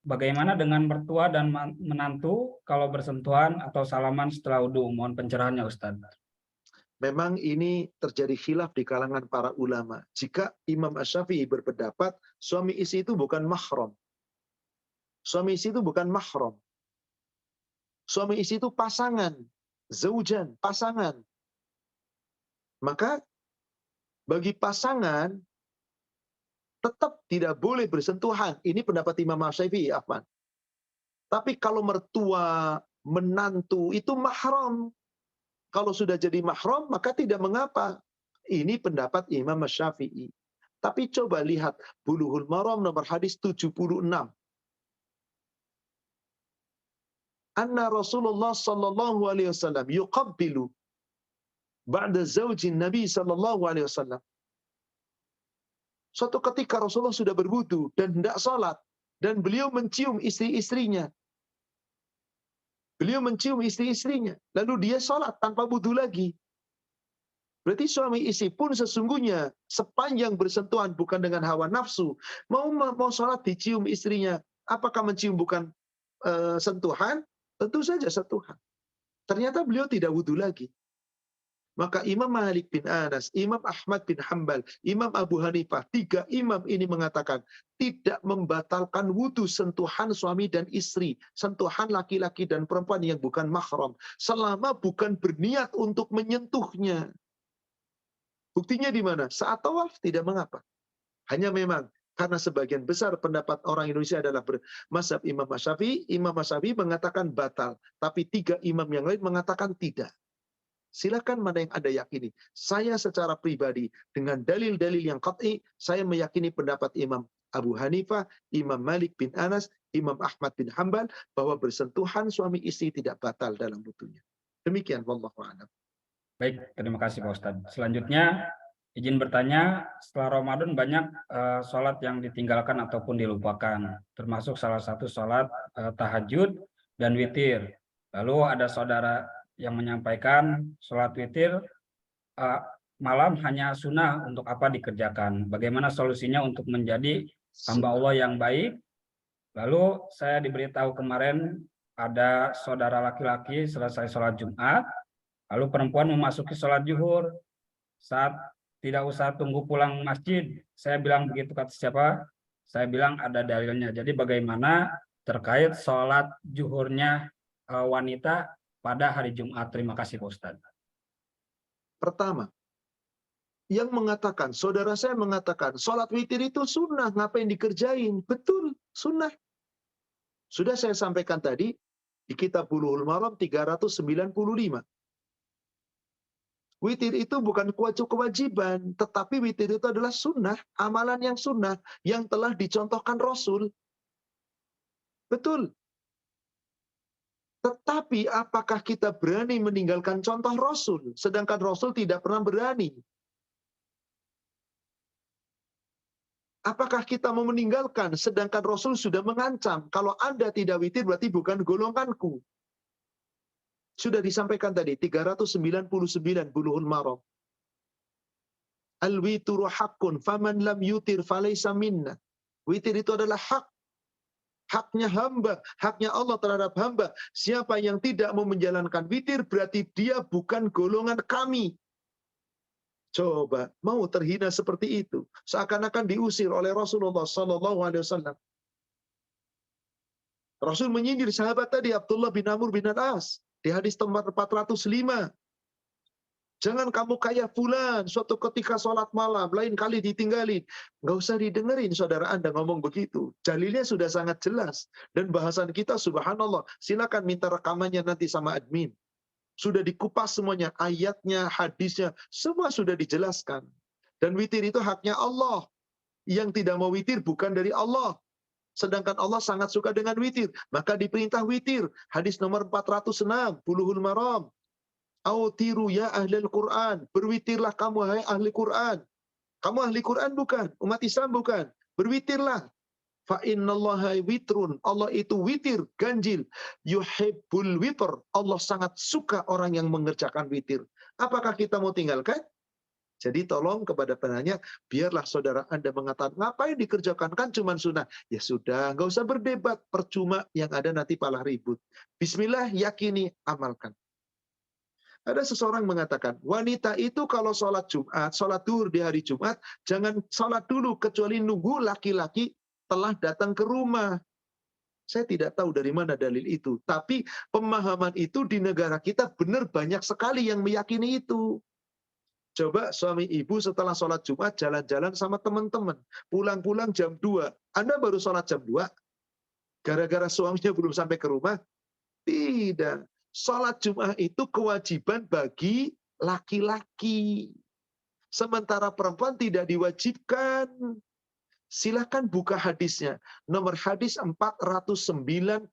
Bagaimana dengan mertua dan menantu kalau bersentuhan atau salaman setelah wudu? Mohon pencerahannya Ustadz. Memang ini terjadi khilaf di kalangan para ulama. Jika Imam Asy-Syafi'i berpendapat suami istri itu bukan mahram. Suami istri itu bukan mahram. Suami istri itu pasangan, zaujan, pasangan. Maka bagi pasangan tetap tidak boleh bersentuhan. Ini pendapat Imam Asy-Syafi'i, Afwan. Tapi kalau mertua, menantu itu mahram. Kalau sudah jadi mahram, maka tidak mengapa. Ini pendapat Imam Syafi'i. Tapi coba lihat Bulughul Maram nomor hadis 76. Anna Rasulullah sallallahu alaihi wasallam yuqabbilu ba'da zaujin Nabi sallallahu alaihi wasallam. Suatu ketika Rasulullah sudah berwudu dan hendak salat dan beliau mencium istri-istrinya. Beliau mencium istri-istrinya, lalu dia sholat tanpa wudu lagi. Berarti suami istri pun sesungguhnya sepanjang bersentuhan bukan dengan hawa nafsu, mau sholat dicium istrinya, apakah mencium bukan sentuhan? Tentu saja sentuhan. Ternyata beliau tidak wudu lagi. Maka Imam Malik bin Anas, Imam Ahmad bin Hanbal, Imam Abu Hanifah, 3 imam ini mengatakan tidak membatalkan wudu sentuhan suami dan istri, sentuhan laki-laki dan perempuan yang bukan mahram, selama bukan berniat untuk menyentuhnya. Buktinya di mana? Saat tawaf tidak mengapa. Hanya memang karena sebagian besar pendapat orang Indonesia adalah mazhab Imam Syafi'i, Imam Syafi'i mengatakan batal, tapi 3 imam yang lain mengatakan tidak. Silakan mana yang Anda yakini. Saya secara pribadi dengan dalil-dalil yang qat'i, saya meyakini pendapat Imam Abu Hanifah, Imam Malik bin Anas, Imam Ahmad bin Hanbal bahwa bersentuhan suami istri tidak batal dalam wudunya. Demikian wallahu a'lam. Baik, terima kasih Pak Ustadz. Selanjutnya izin bertanya, setelah Ramadan banyak sholat yang ditinggalkan ataupun dilupakan, termasuk salah satu sholat tahajud dan witir. Lalu ada saudara yang menyampaikan sholat witir malam hanya sunnah, untuk apa dikerjakan? Bagaimana solusinya untuk menjadi hamba Allah yang baik? Lalu saya diberitahu kemarin ada saudara laki-laki selesai sholat Jumat, lalu perempuan memasuki sholat zuhur. Saat tidak usah tunggu pulang masjid, saya bilang begitu kata siapa? Saya bilang ada dalilnya. Jadi bagaimana terkait sholat zuhurnya wanita pada hari Jumat? Terima kasih Pak Ustadz. Pertama, yang mengatakan, saudara saya mengatakan, sholat witir itu sunnah, ngapain dikerjain? Betul, sunnah. Sudah saya sampaikan tadi, di kitab Bulughul Maram 395. Witir itu bukan kewajiban, tetapi witir itu adalah sunnah, amalan yang sunnah, yang telah dicontohkan Rasul. Betul. Tetapi apakah kita berani meninggalkan contoh Rasul, sedangkan Rasul tidak pernah berani? Apakah kita mau meninggalkan, sedangkan Rasul sudah mengancam, kalau Anda tidak witir berarti bukan golonganku. Sudah disampaikan tadi, 399 Bulughul Maram. Al-witru haqqun, faman lam yutir falaysa minna. Witir itu adalah hak. Haknya hamba, haknya Allah terhadap hamba. Siapa yang tidak mau menjalankan witir, berarti dia bukan golongan kami. Coba, mau terhina seperti itu. Seakan-akan diusir oleh Rasulullah SAW. Rasul menyindir sahabat tadi, Abdullah bin Amr bin As, di hadis nomor 405. Jangan kamu kayak fulan, suatu ketika sholat malam, lain kali ditinggalin. Nggak usah didengerin saudara Anda ngomong begitu. Dalilnya sudah sangat jelas. Dan bahasan kita, subhanallah, silakan minta rekamannya nanti sama admin. Sudah dikupas semuanya, ayatnya, hadisnya, semua sudah dijelaskan. Dan witir itu haknya Allah. Yang tidak mau witir bukan dari Allah. Sedangkan Allah sangat suka dengan witir. Maka diperintah witir. Hadis nomor 406, Bulughul Maram. Autiru ya ahlul Quran. Berwitirlah kamu hai ahli Quran. Kamu ahli Quran bukan? Umat Islam bukan? Berwitirlah. Fa innallaha witrun. Allah itu witir, ganjil. Yuhibbul witr. Allah sangat suka orang yang mengerjakan witir. Apakah kita mau tinggalkan? Jadi tolong kepada penanya, biarlah saudara Anda mengatakan, ngapain dikerjakan? Kan cuma sunnah. Ya sudah, nggak usah berdebat. Percuma, yang ada nanti malah ribut. Bismillah, yakini, amalkan. Ada seseorang mengatakan, wanita itu kalau sholat Jumat, sholat duhur di hari Jumat, jangan sholat dulu, kecuali nunggu laki-laki telah datang ke rumah. Saya tidak tahu dari mana dalil itu. Tapi pemahaman itu di negara kita benar banyak sekali yang meyakini itu. Coba suami ibu setelah sholat Jumat jalan-jalan sama teman-teman. Pulang-pulang jam 2. Anda baru sholat jam 2? Gara-gara suaminya belum sampai ke rumah? Tidak. Sholat Jumat itu kewajiban bagi laki-laki. Sementara perempuan tidak diwajibkan. Silakan buka hadisnya. Nomor hadis 495.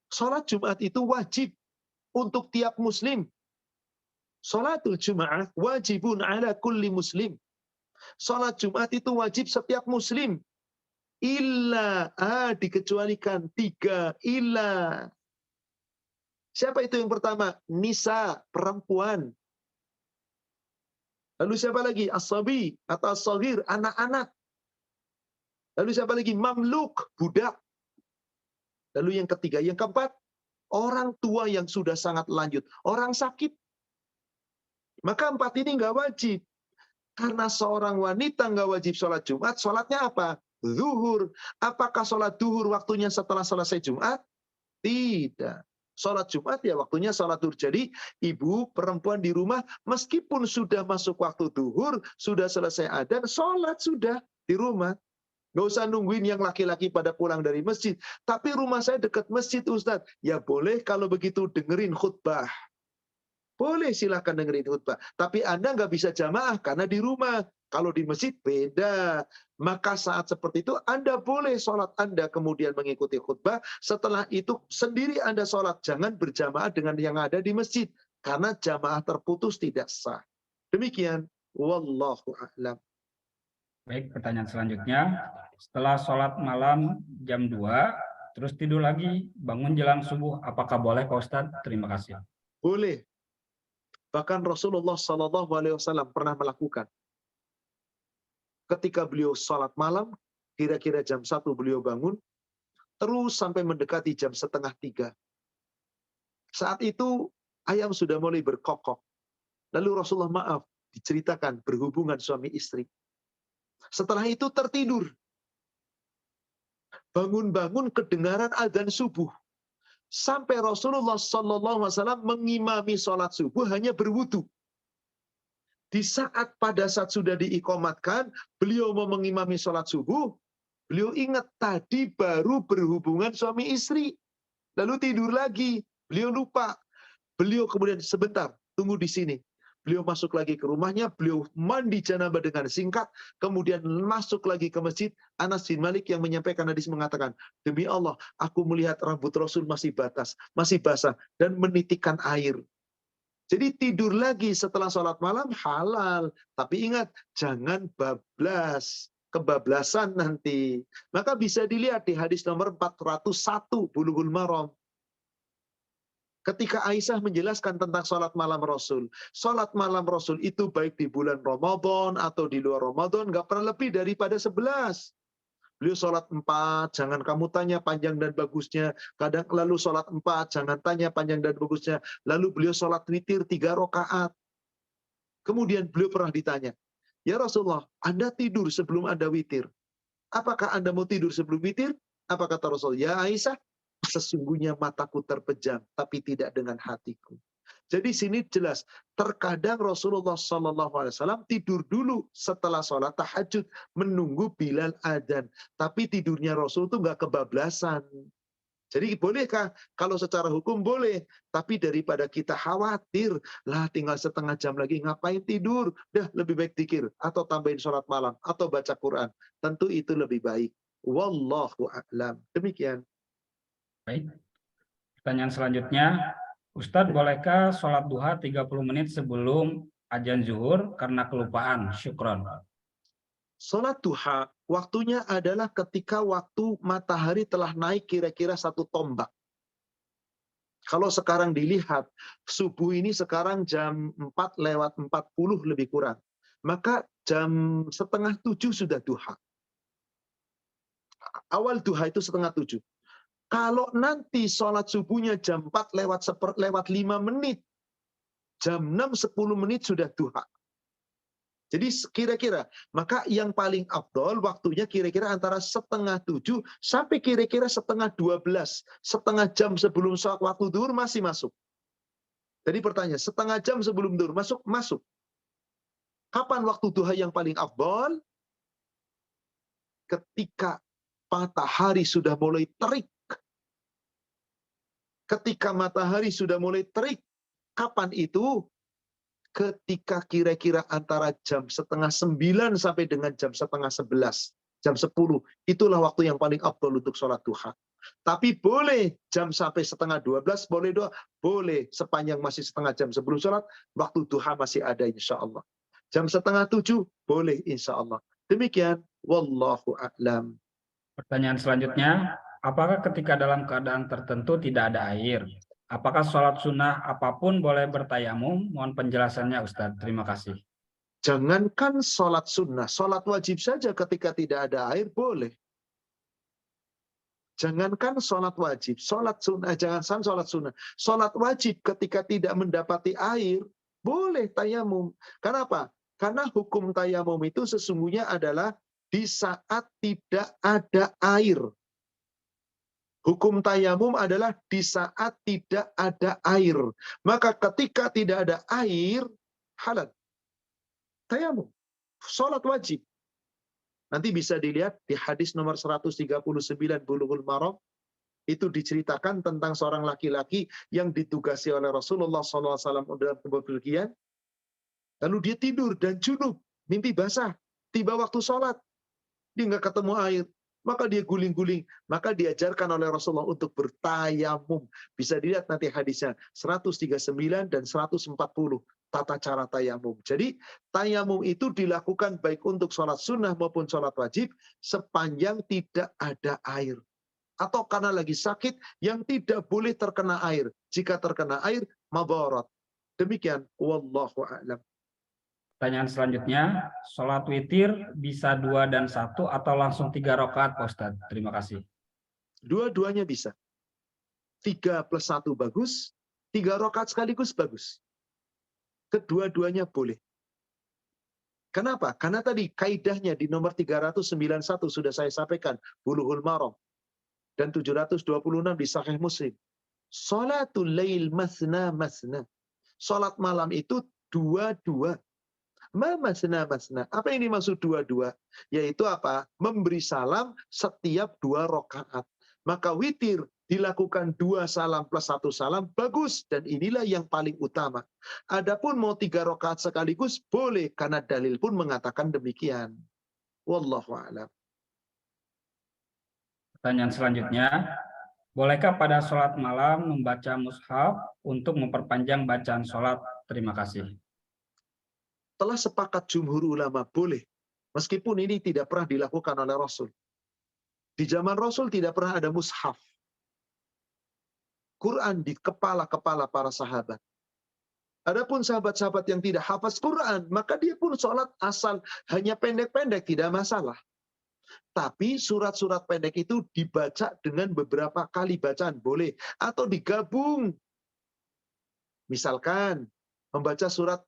Sholat Jumat itu wajib untuk tiap muslim. Sholatul Jum'ah wajibun ala kulli muslim. Sholat Jumat itu wajib setiap muslim. Illa, dikecualikan 3, illa. Siapa itu yang pertama? Nisa, perempuan. Lalu siapa lagi? As-sabi atau as-saghir, anak-anak. Lalu siapa lagi? Mamluk, budak. Lalu yang ketiga, yang keempat, orang tua yang sudah sangat lanjut, orang sakit. Maka 4 ini nggak wajib. Karena seorang wanita nggak wajib sholat Jumat, sholatnya apa? Zuhur. Apakah sholat zuhur waktunya setelah selesai Jumat? Tidak. Sholat Jumat ya waktunya sholat zuhur. Jadi ibu perempuan di rumah meskipun sudah masuk waktu zuhur, sudah selesai adzan, sholat sudah di rumah. Nggak usah nungguin yang laki-laki pada pulang dari masjid. Tapi rumah saya dekat masjid Ustadz. Ya boleh kalau begitu dengerin khutbah. Boleh silahkan dengerin khutbah. Tapi Anda nggak bisa jamaah karena di rumah. Kalau di masjid beda. Maka saat seperti itu Anda boleh sholat Anda kemudian mengikuti khutbah. Setelah itu sendiri Anda sholat. Jangan berjamaah dengan yang ada di masjid. Karena jamaah terputus tidak sah. Demikian. Wallahu a'lam. Baik, pertanyaan selanjutnya. Setelah sholat malam jam 2, terus tidur lagi, bangun jelang subuh. Apakah boleh Pak Ustadz? Terima kasih. Boleh. Bahkan Rasulullah SAW pernah melakukan. Ketika beliau sholat malam, kira-kira jam 1 beliau bangun, terus sampai mendekati jam 2:30. Saat itu ayam sudah mulai berkokok. Lalu Rasulullah maaf, diceritakan berhubungan suami istri. Setelah itu tertidur. Bangun-bangun kedengaran adzan subuh. Sampai Rasulullah SAW mengimami sholat subuh hanya berwudu. Pada saat sudah diikomatkan, beliau mau mengimami sholat subuh, beliau ingat tadi baru berhubungan suami istri. Lalu tidur lagi, beliau lupa. Beliau kemudian sebentar, tunggu di sini. Beliau masuk lagi ke rumahnya, beliau mandi janabah dengan singkat, kemudian masuk lagi ke masjid. Anas bin Malik yang menyampaikan hadis mengatakan, demi Allah, aku melihat rambut Rasul masih basah, dan menitikkan air. Jadi tidur lagi setelah sholat malam halal. Tapi ingat, jangan bablas. Kebablasan nanti. Maka bisa dilihat di hadis nomor 401, Bulughul Maram. Ketika Aisyah menjelaskan tentang sholat malam Rasul. Sholat malam Rasul itu baik di bulan Ramadan atau di luar Ramadan, nggak pernah lebih daripada 11. Beliau sholat 4, jangan kamu tanya panjang dan bagusnya. Kadang lalu sholat 4, jangan tanya panjang dan bagusnya. Lalu beliau sholat witir 3 rakaat. Kemudian beliau pernah ditanya, ya Rasulullah, Anda tidur sebelum Anda witir. Apakah Anda mau tidur sebelum witir? Apa kata Rasul? Ya Aisyah, sesungguhnya mataku terpejam, tapi tidak dengan hatiku. Jadi sini jelas, terkadang Rasulullah SAW tidur dulu setelah sholat tahajud, menunggu Bilal adzan. Tapi tidurnya Rasul itu nggak kebablasan. Jadi bolehkah? Kalau secara hukum boleh. Tapi daripada kita khawatir, lah tinggal setengah jam lagi ngapain tidur? Dah lebih baik zikir, atau tambahin sholat malam, atau baca Quran. Tentu itu lebih baik. Wallahu a'lam. Demikian. Baik. Pertanyaan selanjutnya, Ustadz, bolehkah sholat duha 30 menit sebelum azan zuhur karena kelupaan? Syukron. Sholat duha, waktunya adalah ketika waktu matahari telah naik kira-kira 1 tombak. Kalau sekarang dilihat, subuh ini sekarang jam 4:40 lebih kurang. Maka jam 6:30 sudah duha. Awal duha itu 6:30. Kalau nanti sholat subuhnya jam 4:05 menit, jam 6:10 menit sudah duha. Jadi kira-kira, maka yang paling afdol waktunya kira-kira antara 6:30 sampai kira-kira 11:30, setengah jam sebelum sholat waktu duhur masih masuk. Jadi pertanyaan, setengah jam sebelum duhur masuk? Masuk. Kapan waktu duha yang paling afdol? Ketika matahari sudah mulai terik. Ketika matahari sudah mulai terik, kapan itu? Ketika kira-kira antara jam 8:30 sampai dengan jam 10:30, jam 10, itulah waktu yang paling afdol untuk sholat duha. Tapi boleh jam sampai 11:30, boleh doa, boleh sepanjang masih setengah jam sebelum sholat, waktu duha masih ada insya Allah. Jam 6:30, boleh insya Allah. Demikian, wallahu a'lam. Pertanyaan selanjutnya, apakah ketika dalam keadaan tertentu tidak ada air, apakah sholat sunnah apapun boleh bertayamum? Mohon penjelasannya Ustadz. Terima kasih. Jangankan sholat sunnah, sholat wajib saja ketika tidak ada air boleh. Jangankan sholat wajib, sholat sunnah, jangan sholat sunnah. Sholat wajib ketika tidak mendapati air, boleh tayamum. Kenapa? Karena hukum tayamum itu sesungguhnya adalah di saat tidak ada air. Hukum tayamum adalah di saat tidak ada air. Maka ketika tidak ada air, halal. Tayamum. Sholat wajib. Nanti bisa dilihat di hadis nomor 139 Bulughul Maram. Itu diceritakan tentang seorang laki-laki yang ditugasi oleh Rasulullah SAW dalam bepergian. Lalu dia tidur dan junub, mimpi basah. Tiba waktu sholat, dia nggak ketemu air. Maka dia guling-guling. Maka diajarkan oleh Rasulullah untuk bertayamum. Bisa dilihat nanti hadisnya 139 dan 140. Tata cara tayamum. Jadi tayamum itu dilakukan baik untuk sholat sunnah maupun sholat wajib sepanjang tidak ada air. Atau karena lagi sakit yang tidak boleh terkena air. Jika terkena air, madarat. Demikian. Wallahu a'lam. Pertanyaan selanjutnya, sholat witir bisa 2 dan 1 atau langsung 3 rakaat, Pak Ustadz? Terima kasih. Dua-duanya bisa. 3 plus 1 bagus, 3 rakaat sekaligus bagus. Kedua-duanya boleh. Kenapa? Karena tadi kaidahnya di nomor 391 sudah saya sampaikan, Bulughul Maram. Dan 726 di Sahih Muslim. Salatul lail masna masna. Salat malam itu dua-dua. Masna masna. Apa yang dimaksud dua-dua? Yaitu apa? Memberi salam setiap 2 rakaat. Maka witir dilakukan 2 salam plus 1 salam, bagus. Dan inilah yang paling utama. Adapun mau 3 rakaat sekaligus, boleh. Karena dalil pun mengatakan demikian. Wallahu a'lam. Pertanyaan selanjutnya, bolehkah pada sholat malam membaca mushaf untuk memperpanjang bacaan sholat? Terima kasih. Telah sepakat jumhur ulama, boleh. Meskipun ini tidak pernah dilakukan oleh Rasul. Di zaman Rasul tidak pernah ada mushaf. Quran di kepala-kepala para sahabat. Adapun sahabat-sahabat yang tidak hafaz Quran, maka dia pun sholat asal hanya pendek-pendek, tidak masalah. Tapi surat-surat pendek itu dibaca dengan beberapa kali bacaan, boleh. Atau digabung. Misalkan, membaca surat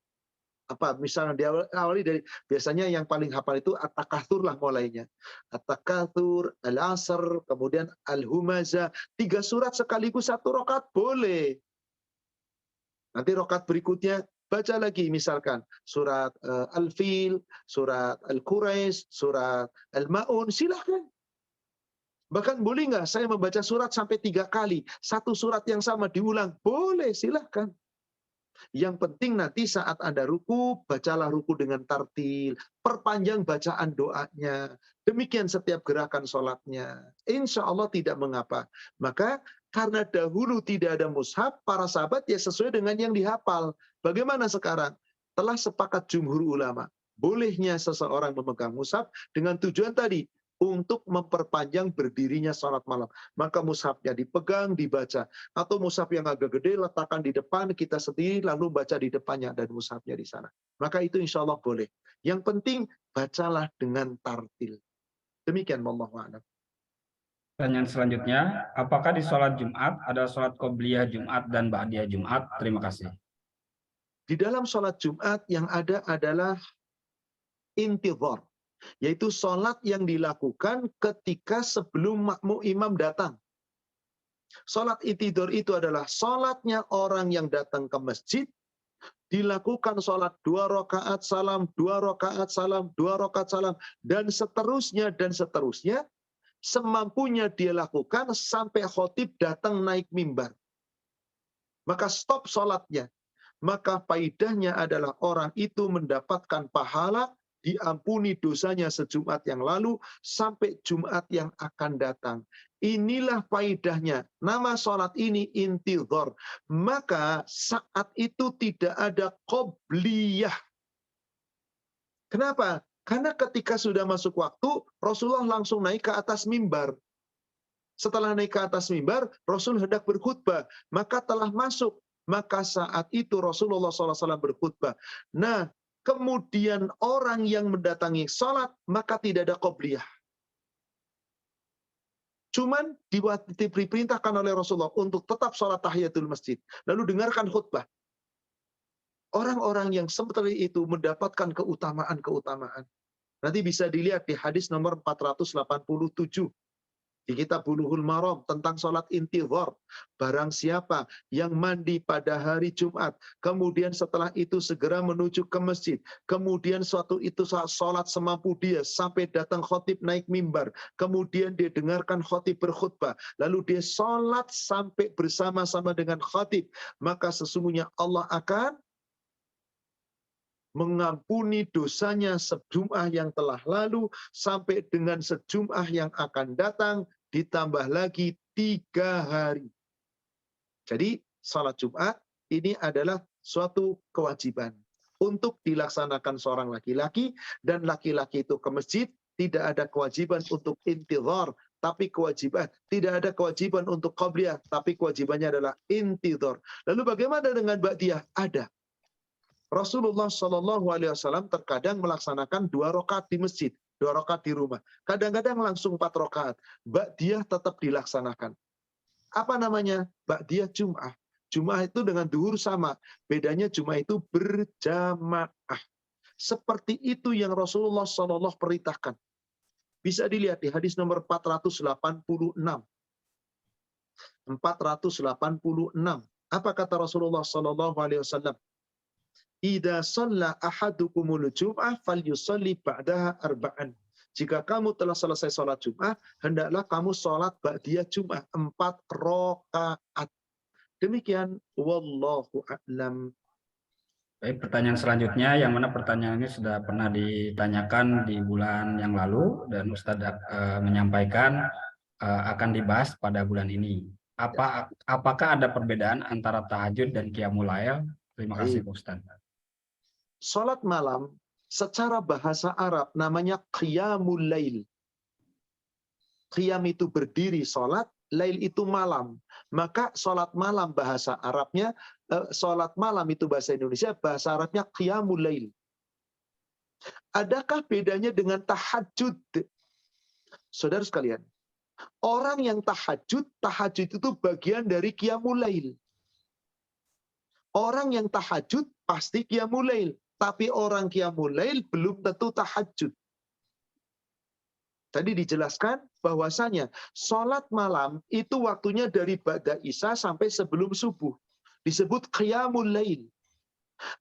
Misalnya diawali dari, biasanya yang paling hafal itu at-takatsur lah mulainya. At-takatsur, al-asr, kemudian al-humazah. 3 surat sekaligus 1 rakaat boleh. Nanti rakaat berikutnya baca lagi, misalkan surat Al-Fil, surat Al-Quraisy, surat Al-Ma'un, silahkan. Bahkan boleh nggak saya membaca surat sampai 3 kali, 1 surat yang sama diulang? Boleh, silahkan. Yang penting nanti saat Anda ruku, bacalah ruku dengan tartil, perpanjang bacaan doanya. Demikian setiap gerakan sholatnya. Insya Allah tidak mengapa. Maka karena dahulu tidak ada mushaf, para sahabat ya sesuai dengan yang dihafal. Bagaimana sekarang? Telah sepakat jumhur ulama. Bolehnya seseorang memegang mushaf dengan tujuan tadi, untuk memperpanjang berdirinya sholat malam. Maka mushafnya dipegang, dibaca. Atau mushaf yang agak gede, letakkan di depan, kita sendiri lalu baca di depannya, dan mushafnya di sana. Maka itu insya Allah boleh. Yang penting, bacalah dengan tartil. Demikian, wallahu a'lam. Pertanyaan selanjutnya, apakah di sholat Jumat ada sholat qobliyah Jumat dan ba'diyah Jumat? Terima kasih. Di dalam sholat Jumat yang ada adalah intidhar, yaitu sholat yang dilakukan ketika sebelum makmum imam datang. Sholat intidhar itu adalah sholatnya orang yang datang ke masjid, dilakukan sholat 2 rakaat salam, 2 rakaat salam, 2 rakaat salam, dan seterusnya, semampunya dia lakukan sampai khotib datang naik mimbar. Maka stop sholatnya. Maka faidahnya adalah orang itu mendapatkan pahala, diampuni dosanya sejumat yang lalu sampai Jumat yang akan datang. Inilah faidahnya. Nama sholat ini intidhar. Maka saat itu tidak ada qobliyah. Kenapa? Karena ketika sudah masuk waktu, Rasulullah langsung naik ke atas mimbar. Setelah naik ke atas mimbar, Rasul hendak berkhutbah. Maka telah masuk. Maka saat itu Rasulullah SAW berkhutbah. Nah, kemudian orang yang mendatangi sholat, maka tidak ada qobliyah. Cuman diperintahkan oleh Rasulullah untuk tetap sholat tahiyatul masjid. Lalu dengarkan khutbah. Orang-orang yang seperti itu mendapatkan keutamaan-keutamaan. Nanti bisa dilihat di hadis nomor 487. Di kitab Bulughul Maram tentang sholat intidhar. Barang siapa yang mandi pada hari Jumat, kemudian setelah itu segera menuju ke masjid, kemudian suatu itu sholat semampu dia sampai datang khotib naik mimbar, kemudian dia dengarkan khotib berkhutbah, lalu dia sholat sampai bersama-sama dengan khotib, maka sesungguhnya Allah akan mengampuni dosanya sejum'ah yang telah lalu sampai dengan sejum'ah yang akan datang, ditambah lagi 3 hari. Jadi salat Jumat ini adalah suatu kewajiban untuk dilaksanakan seorang laki-laki, dan laki-laki itu ke masjid tidak ada kewajiban untuk intidhar, tapi kewajiban tidak ada kewajiban untuk qabliyah, tapi kewajibannya adalah intidhar. Lalu bagaimana dengan ba'diyah? Ada. Rasulullah SAW terkadang melaksanakan 2 rakaat di masjid, 2 rakaat di rumah. Kadang-kadang langsung 4 rakaat. Ba'diyah tetap dilaksanakan. Apa namanya? Ba'diyah Jum'ah. Jum'ah itu dengan duhur sama. Bedanya Jum'ah itu berjamaah. Seperti itu yang Rasulullah SAW perintahkan. Bisa dilihat di hadis nomor 486. 486. Apa kata Rasulullah SAW? Idza shalla ahadukumul jum'ah falyusalli ba'daha arba'an. Jika kamu telah selesai sholat Jum'ah, hendaklah kamu sholat ba'diyah Jum'ah 4 rakaat. Demikian, wallahu a'lam. Baik, pertanyaan selanjutnya, yang mana pertanyaan ini sudah pernah ditanyakan di bulan yang lalu, dan Ustadz menyampaikan akan dibahas pada bulan ini. Apakah ada perbedaan antara tahajud dan qiyamul lail? Terima kasih, Ustadz. Salat malam secara bahasa Arab namanya qiyamul lail. Qiyam itu berdiri salat, lail itu malam. Maka salat malam bahasa Arabnya, salat malam itu bahasa Indonesia, bahasa Arabnya qiyamul lail. Adakah bedanya dengan tahajud? Saudara sekalian, orang yang tahajud itu bagian dari qiyamul lail. Orang yang tahajud pasti qiyamul lail. Tapi orang qiyamul lail belum tentu tahajud. Tadi dijelaskan bahwasanya sholat malam itu waktunya dari ba'da isya sampai sebelum subuh. Disebut qiyamul lail.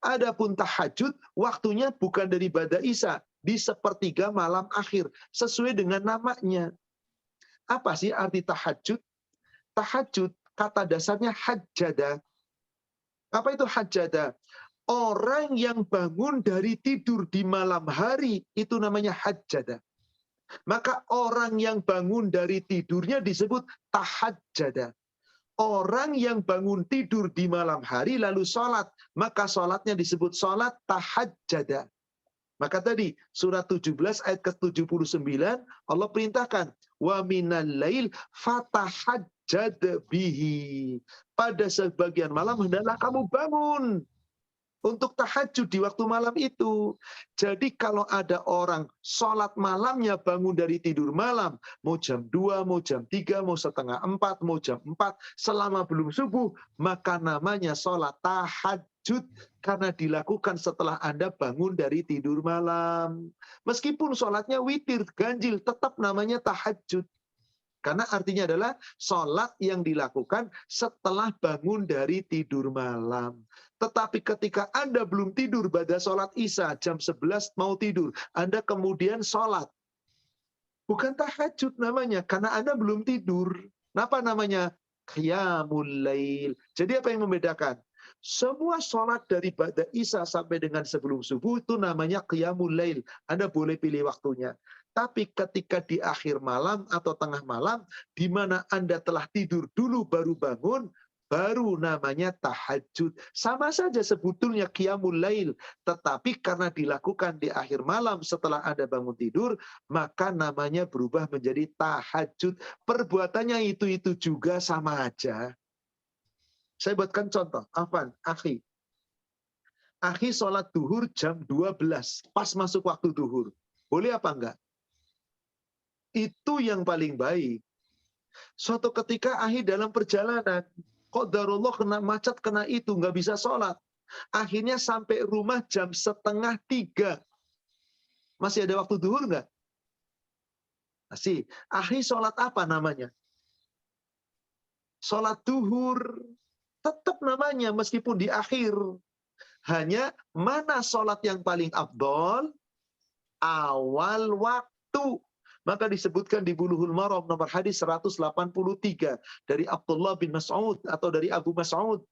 Adapun tahajud waktunya bukan dari ba'da isya, di sepertiga malam akhir, sesuai dengan namanya. Apa sih arti tahajud? Tahajud kata dasarnya hajjada. Apa itu hajjada? Orang yang bangun dari tidur di malam hari itu namanya hajjada. Maka orang yang bangun dari tidurnya disebut tahajjada. Orang yang bangun tidur di malam hari lalu sholat, maka sholatnya disebut sholat tahajjada. Maka tadi surat 17 ayat ke-79 Allah perintahkan wa minal lail fatahajjad bihi. Pada sebagian malam hendaklah kamu bangun untuk tahajud di waktu malam itu. Jadi kalau ada orang sholat malamnya bangun dari tidur malam, mau jam 2, mau jam 3, mau setengah 4, mau jam 4, selama belum subuh, maka namanya sholat tahajud karena dilakukan setelah Anda bangun dari tidur malam. Meskipun sholatnya witir, ganjil, tetap namanya tahajud. Karena artinya adalah sholat yang dilakukan setelah bangun dari tidur malam. Tetapi ketika Anda belum tidur pada sholat isya, jam 11 mau tidur, Anda kemudian sholat. Bukan tahajud namanya, karena Anda belum tidur. Apa namanya? Qiyamul lail. Jadi apa yang membedakan? Semua sholat dari ba'da isya sampai dengan sebelum subuh itu namanya qiyamul lail. Anda boleh pilih waktunya. Tapi ketika di akhir malam atau tengah malam, di mana Anda telah tidur dulu baru bangun, baru namanya tahajud. Sama saja sebetulnya qiyamul lail. Tetapi karena dilakukan di akhir malam setelah Anda bangun tidur, maka namanya berubah menjadi tahajud. Perbuatannya itu-itu juga sama aja. Saya buatkan contoh. Afan, akhi. Akhi sholat duhur jam 12. Pas masuk waktu duhur. Boleh apa enggak? Itu yang paling baik. Suatu ketika akhi dalam perjalanan, qadarullah kena macet, kena itu, nggak bisa sholat. Akhirnya sampai rumah jam 2:30. Masih ada waktu duhur nggak? Masih. Akhi sholat apa namanya? Sholat duhur. Tetap namanya meskipun di akhir. Hanya mana sholat yang paling afdol? Awal waktu. Maka disebutkan di Bulughul Maram nomor hadis 183 dari Abdullah bin Mas'ud atau dari Abu Mas'ud.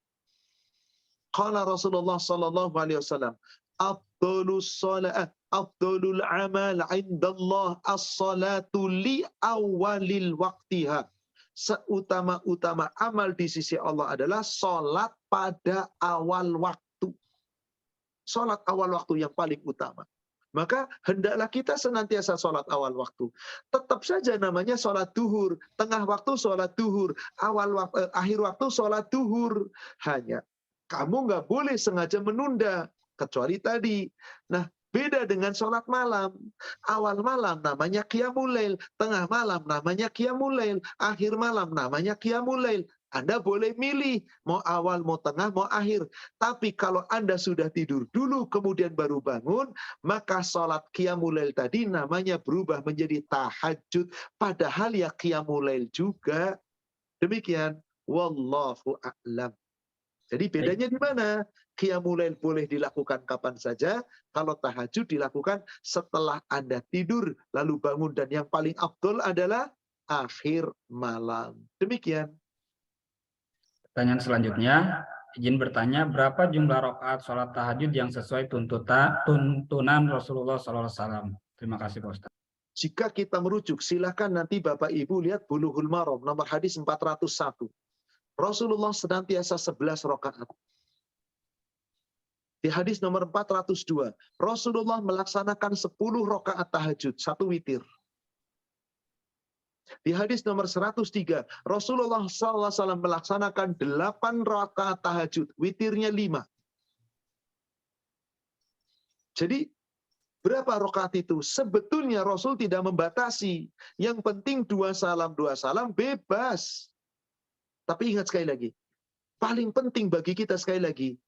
Qala Rasulullah sallallahu alaihi wasallam, afdhalus shalah, afdhalul amal 'indallah as-salatu li awalil waqtiha. Seutama-utama amal di sisi Allah adalah salat pada awal waktu. Salat awal waktu yang paling utama. Maka hendaklah kita senantiasa sholat awal waktu. Tetap saja namanya sholat duhur. Tengah waktu sholat duhur. Akhir waktu sholat duhur. Hanya kamu nggak boleh sengaja menunda. Kecuali tadi. Nah, beda dengan sholat malam. Awal malam namanya qiyamul lail. Tengah malam namanya qiyamul lail. Akhir malam namanya qiyamul lail. Anda boleh milih, mau awal, mau tengah, mau akhir. Tapi kalau Anda sudah tidur dulu, kemudian baru bangun, maka sholat qiyamul lail tadi namanya berubah menjadi tahajud. Padahal ya qiyamul lail juga. Demikian. Wallahu a'lam. Jadi bedanya di mana? Qiyamul lail boleh dilakukan kapan saja. Kalau tahajud dilakukan setelah Anda tidur, lalu bangun. Dan yang paling afdol adalah akhir malam. Demikian. Pertanyaan selanjutnya, izin bertanya, berapa jumlah rakaat sholat tahajud yang sesuai tuntunan Rasulullah SAW? Terima kasih Pak Ustaz. Jika kita merujuk, silakan nanti Bapak Ibu lihat Bulughul Maram, nomor hadis 401. Rasulullah senantiasa 11 rakaat. Di hadis nomor 402, Rasulullah melaksanakan 10 rakaat tahajud, 1 witir. Di hadis nomor 103, Rasulullah SAW melaksanakan 8 rakaat tahajud, witirnya 5. Jadi, berapa rakaat itu? Sebetulnya Rasul tidak membatasi. Yang penting 2 salam, bebas. Tapi ingat sekali lagi, paling penting bagi kita sekali lagi,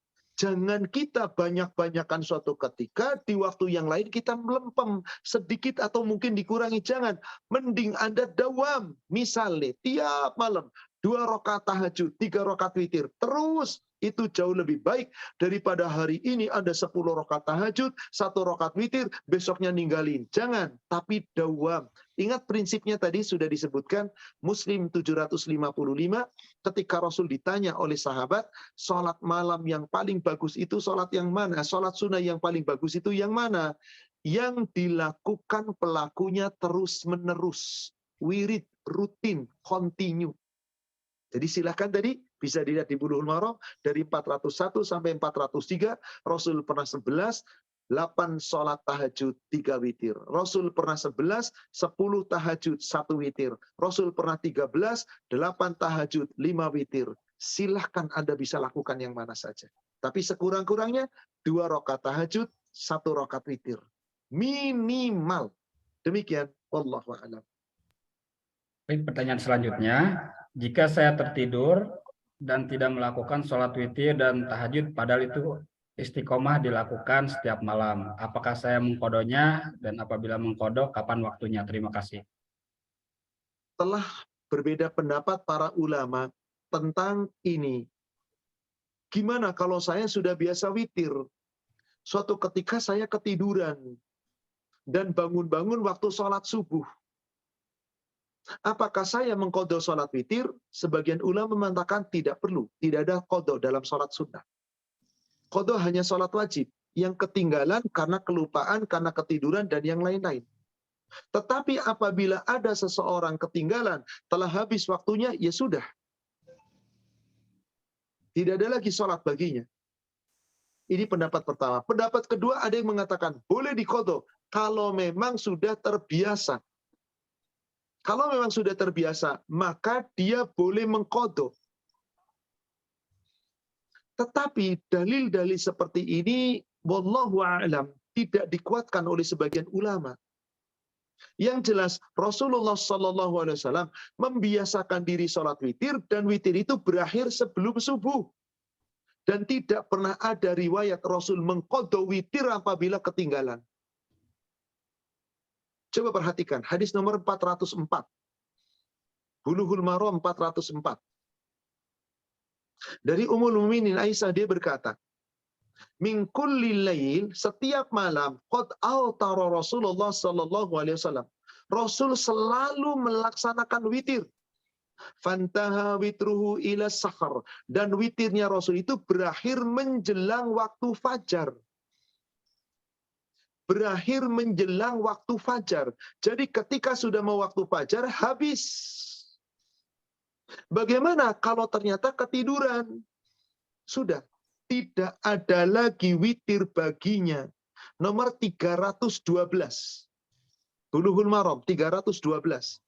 Jangan kita banyak-banyakan suatu ketika, di waktu yang lain kita melempem sedikit atau mungkin dikurangi. Jangan. Mending Anda dawam. Misalnya, tiap malam 2 rakaat tahajud, 3 rakaat witir. Terus. Itu jauh lebih baik daripada hari ini Anda 10 rakaat tahajud, 1 rakaat witir, besoknya ninggalin. Jangan. Tapi dawam. Ingat prinsipnya tadi sudah disebutkan, Muslim 755, ketika Rasul ditanya oleh sahabat, sholat malam yang paling bagus itu sholat yang mana? Sholat sunnah yang paling bagus itu yang mana? Yang dilakukan pelakunya terus-menerus. Wirid, rutin, continue. Jadi silahkan tadi, bisa dilihat di Bulughul Maram, dari 401 sampai 403, Rasul pernah 11, 8 sholat tahajud, 3 witir. Rasul pernah 11, 10 tahajud, 1 witir. Rasul pernah 13, 8 tahajud, 5 witir. Silahkan Anda bisa lakukan yang mana saja. Tapi sekurang-kurangnya 2 rakaat tahajud, 1 rakaat witir. Minimal. Demikian. Wallahu a'lam. Baik, pertanyaan selanjutnya. Jika saya tertidur dan tidak melakukan sholat witir dan tahajud, padahal itu istiqomah dilakukan setiap malam, apakah saya mengkodonya, dan apabila mengkodok, kapan waktunya? Terima kasih. Telah berbeda pendapat para ulama tentang ini. Gimana kalau saya sudah biasa witir? Suatu ketika saya ketiduran dan bangun-bangun waktu sholat subuh. Apakah saya mengqadha sholat witir? Sebagian ulama mengatakan tidak perlu. Tidak ada qadha dalam sholat sunnah. Qadha hanya sholat wajib. Yang ketinggalan karena kelupaan, karena ketiduran, dan yang lain-lain. Tetapi apabila ada seseorang ketinggalan, telah habis waktunya, ya sudah. Tidak ada lagi sholat baginya. Ini pendapat pertama. Pendapat kedua, ada yang mengatakan boleh diqadha kalau memang sudah terbiasa. Kalau memang sudah terbiasa, maka dia boleh mengqadha. Tetapi dalil-dalil seperti ini, wallahu a'lam, tidak dikuatkan oleh sebagian ulama. Yang jelas, Rasulullah SAW membiasakan diri sholat witir, dan witir itu berakhir sebelum subuh. Dan tidak pernah ada riwayat Rasul mengqadha witir apabila ketinggalan. Coba perhatikan, hadis nomor 404. Bulughul Maram 404. Dari Ummul Mukminin Aisyah, dia berkata, min kulli lail, setiap malam, qad autara Rasulullah sallallahu alaihi wasallam. Rasul selalu melaksanakan witir. Fantaha witruhu ila sahar, dan witirnya Rasul itu berakhir menjelang waktu fajar. Berakhir menjelang waktu fajar. Jadi ketika sudah mau waktu fajar, habis. Bagaimana kalau ternyata ketiduran? Sudah. Tidak ada lagi witir baginya. Nomor 312. Bulughul Maram 312.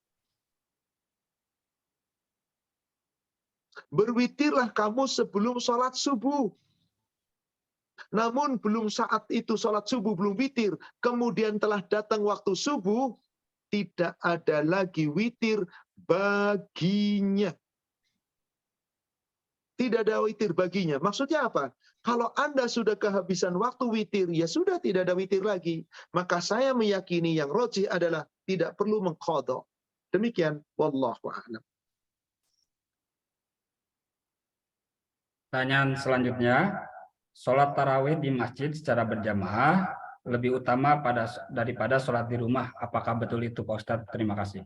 Berwitirlah kamu sebelum sholat subuh. Namun belum saat itu sholat subuh, belum witir. Kemudian telah datang waktu subuh, tidak ada lagi witir baginya. Tidak ada witir baginya. Maksudnya apa? Kalau Anda sudah kehabisan waktu witir, ya sudah tidak ada witir lagi. Maka saya meyakini yang rajih adalah tidak perlu mengqadha. Demikian, wallahu a'lam. Pertanyaan selanjutnya, sholat tarawih di masjid secara berjamaah lebih utama daripada sholat di rumah. Apakah betul itu, Pak Ustadz? Terima kasih.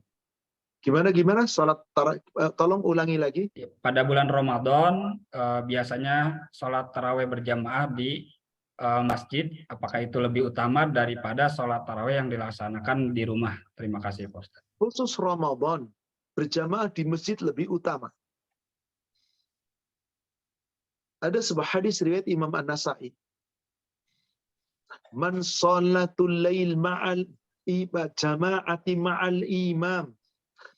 Gimana? Sholat tarawih, tolong ulangi lagi. Pada bulan Ramadan, biasanya sholat tarawih berjamaah di masjid. Apakah itu lebih utama daripada sholat tarawih yang dilaksanakan di rumah? Terima kasih, Pak Ustadz. Khusus Ramadan, berjamaah di masjid lebih utama. Ada sebuah hadis riwayat Imam An-Nasa'i. Man sholatul lail ma'al jama'ati ma'al imam.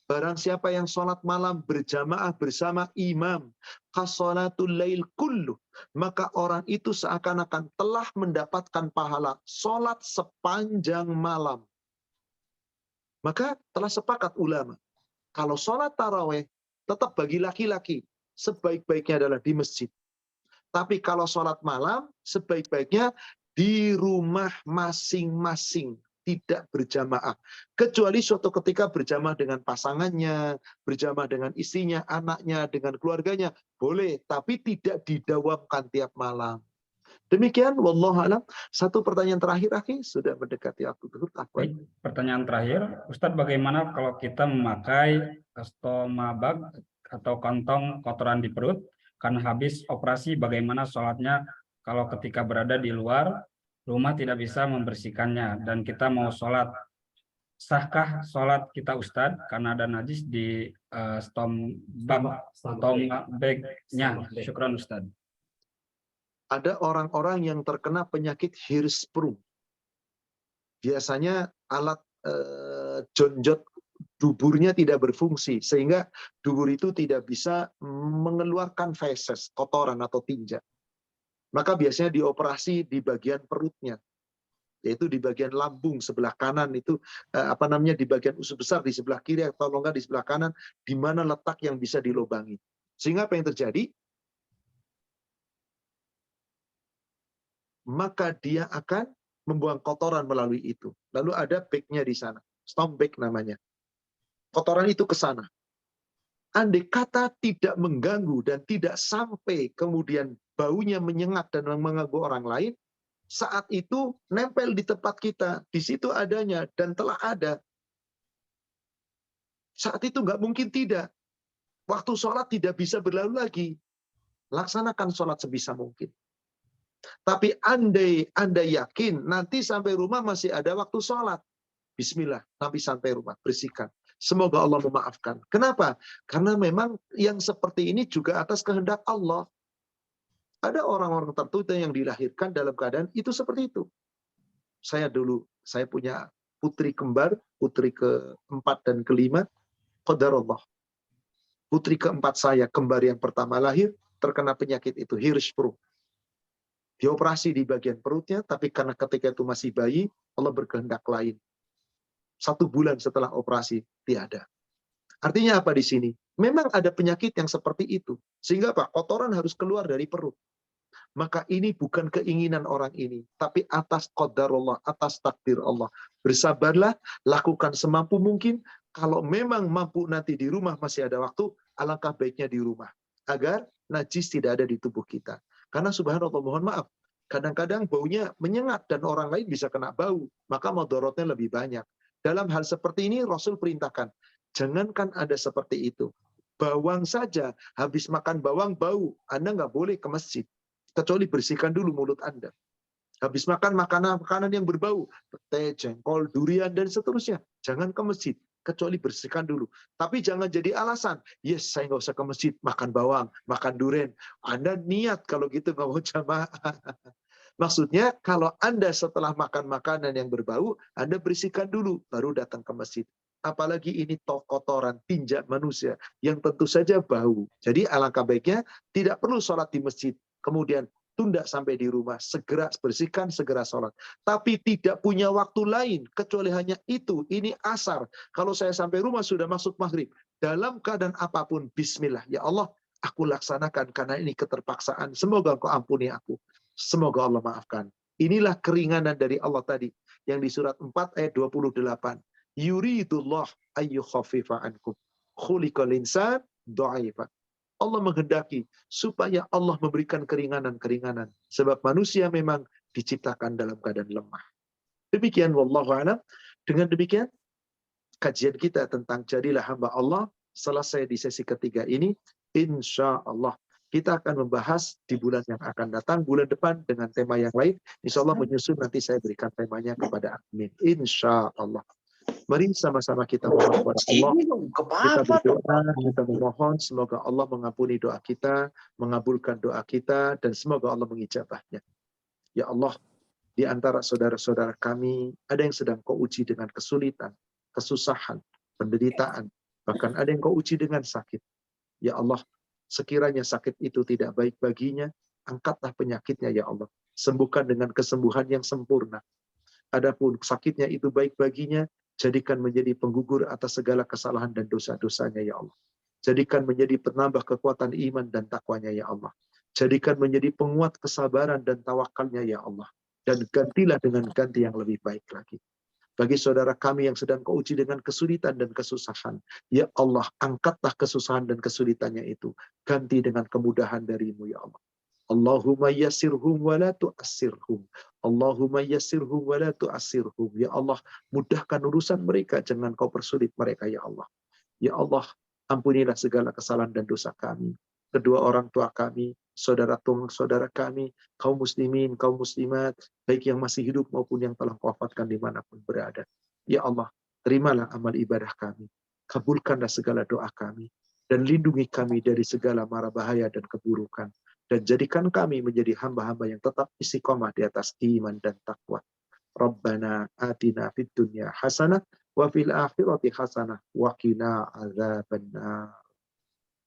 Barang siapa yang sholat malam berjamaah bersama imam, kasolatul lail kullu, maka orang itu seakan-akan telah mendapatkan pahala sholat sepanjang malam. Maka telah sepakat ulama, kalau sholat taraweh tetap bagi laki-laki, sebaik-baiknya adalah di masjid. Tapi kalau sholat malam, sebaik-baiknya di rumah masing-masing, tidak berjamaah. Kecuali suatu ketika berjamaah dengan pasangannya, berjamaah dengan istrinya, anaknya, dengan keluarganya, boleh. Tapi tidak didawamkan tiap malam. Demikian, wallahualam. Satu pertanyaan terakhir, akhi, sudah mendekati waktu zuhur. Baik, pertanyaan terakhir, Ustadz, bagaimana kalau kita memakai stomabag atau kantong kotoran di perut karena habis operasi, bagaimana sholatnya kalau ketika berada di luar rumah tidak bisa membersihkannya dan kita mau sholat, sahkah sholat kita Ustadz karena ada najis di stomabagnya? Syukran Ustadz. Ada orang-orang yang terkena penyakit hirsprum. Biasanya alat jonjot duburnya tidak berfungsi, sehingga dubur itu tidak bisa mengeluarkan feses, kotoran atau tinja. Maka biasanya dioperasi di bagian perutnya, yaitu di bagian lambung sebelah kanan itu, di bagian usus besar di sebelah kiri atau enggak di sebelah kanan, di mana letak yang bisa dilubangi. Sehingga apa yang terjadi? Maka dia akan membuang kotoran melalui itu. Lalu ada bagnya di sana, stomp bag namanya. Kotoran itu ke sana. Andai kata tidak mengganggu dan tidak sampai kemudian baunya menyengat dan mengganggu orang lain, saat itu nempel di tempat kita, di situ adanya dan telah ada. Saat itu nggak mungkin tidak. Waktu sholat tidak bisa berlalu lagi. Laksanakan sholat sebisa mungkin. Tapi andai Anda yakin nanti sampai rumah masih ada waktu sholat, bismillah, nanti sampai rumah, bersihkan. Semoga Allah memaafkan. Kenapa? Karena memang yang seperti ini juga atas kehendak Allah. Ada orang-orang tertentu yang dilahirkan dalam keadaan itu seperti itu. Saya punya putri kembar, putri keempat dan kelima, qadarullah. Putri keempat saya, kembar yang pertama lahir, terkena penyakit itu, hirsprum. Dioperasi di bagian perutnya, tapi karena ketika itu masih bayi, Allah berkehendak lain. 1 bulan setelah operasi, tiada. Artinya apa di sini? Memang ada penyakit yang seperti itu. Sehingga apa? Kotoran harus keluar dari perut. Maka ini bukan keinginan orang ini, tapi atas qadarullah, atas takdir Allah. Bersabarlah, lakukan semampu mungkin. Kalau memang mampu nanti di rumah masih ada waktu, alangkah baiknya di rumah. Agar najis tidak ada di tubuh kita. Karena subhanallah, mohon maaf, kadang-kadang baunya menyengat dan orang lain bisa kena bau, maka mudaratnya lebih banyak. Dalam hal seperti ini Rasul perintahkan, jangankan ada seperti itu. Bawang saja, habis makan bawang bau, Anda nggak boleh ke masjid. Kecuali bersihkan dulu mulut Anda. Habis makan makanan yang berbau, pete, jengkol, durian, dan seterusnya. Jangan ke masjid. Kecuali bersihkan dulu. Tapi jangan jadi alasan, yes, saya nggak usah ke masjid, makan bawang, makan durian. Anda niat kalau gitu nggak mau jamaah. Maksudnya, kalau Anda setelah makan makanan yang berbau, Anda bersihkan dulu, baru datang ke masjid. Apalagi ini kotoran, tinja manusia, yang tentu saja bau. Jadi alangkah baiknya, tidak perlu sholat di masjid. Kemudian, tunda sampai di rumah, segera bersihkan, segera sholat. Tapi tidak punya waktu lain, kecuali hanya itu, ini asar. Kalau saya sampai rumah sudah masuk maghrib, dalam keadaan apapun, bismillah, ya Allah, aku laksanakan karena ini keterpaksaan. Semoga Engkau ampuni aku. Semoga Allah maafkan. Inilah keringanan dari Allah tadi, yang di surat 4 ayat 28. Yuridullah ayyukhaffifa ankum. Khuliqal insan dha'ifa. Allah menghendaki supaya Allah memberikan keringanan-keringanan. Sebab manusia memang diciptakan dalam keadaan lemah. Demikian, wallahu a'lam. Dengan demikian, kajian kita tentang jadilah hamba Allah selesai di sesi ketiga ini. Insya Allah kita akan membahas di bulan yang akan datang, bulan depan dengan tema yang lain. Insya Allah menyusun nanti saya berikan temanya kepada admin. Insya Allah. Mari sama-sama kita mohon kepada Allah. Kita berdoa, kita memohon semoga Allah mengampuni doa kita, mengabulkan doa kita, dan semoga Allah mengijabahnya. Ya Allah, di antara saudara-saudara kami, ada yang sedang Kau uji dengan kesulitan, kesusahan, penderitaan, bahkan ada yang Kau uji dengan sakit. Ya Allah, sekiranya sakit itu tidak baik baginya, angkatlah penyakitnya ya Allah. Sembuhkan dengan kesembuhan yang sempurna. Adapun sakitnya itu baik baginya, jadikan menjadi penggugur atas segala kesalahan dan dosa-dosanya ya Allah. Jadikan menjadi penambah kekuatan iman dan takwanya ya Allah. Jadikan menjadi penguat kesabaran dan tawakalnya ya Allah. Dan gantilah dengan ganti yang lebih baik lagi. Bagi saudara kami yang sedang kau uji dengan kesulitan dan kesusahan, ya Allah, angkatlah kesusahan dan kesulitannya itu. Ganti dengan kemudahan darimu ya Allah. Allahumma yassirhum wa la tu'assirhum. Allahumma yassirhum wa la tu'assirhum. Ya Allah, mudahkan urusan mereka, jangan kau persulit mereka ya Allah. Ya Allah, ampunilah segala kesalahan dan dosa kami, kedua orang tua kami, saudara kami, kaum muslimin, kaum muslimat, baik yang masih hidup maupun yang telah wafatkan dimanapun berada. Ya Allah, terimalah amal ibadah kami, kabulkanlah segala doa kami, dan lindungi kami dari segala mara bahaya dan keburukan. Dan jadikan kami menjadi hamba-hamba yang tetap istiqomah di atas iman dan takwa. Rabbana atina fid dunya hasanah wa fil akhirati hasanah wa qina adzabannar.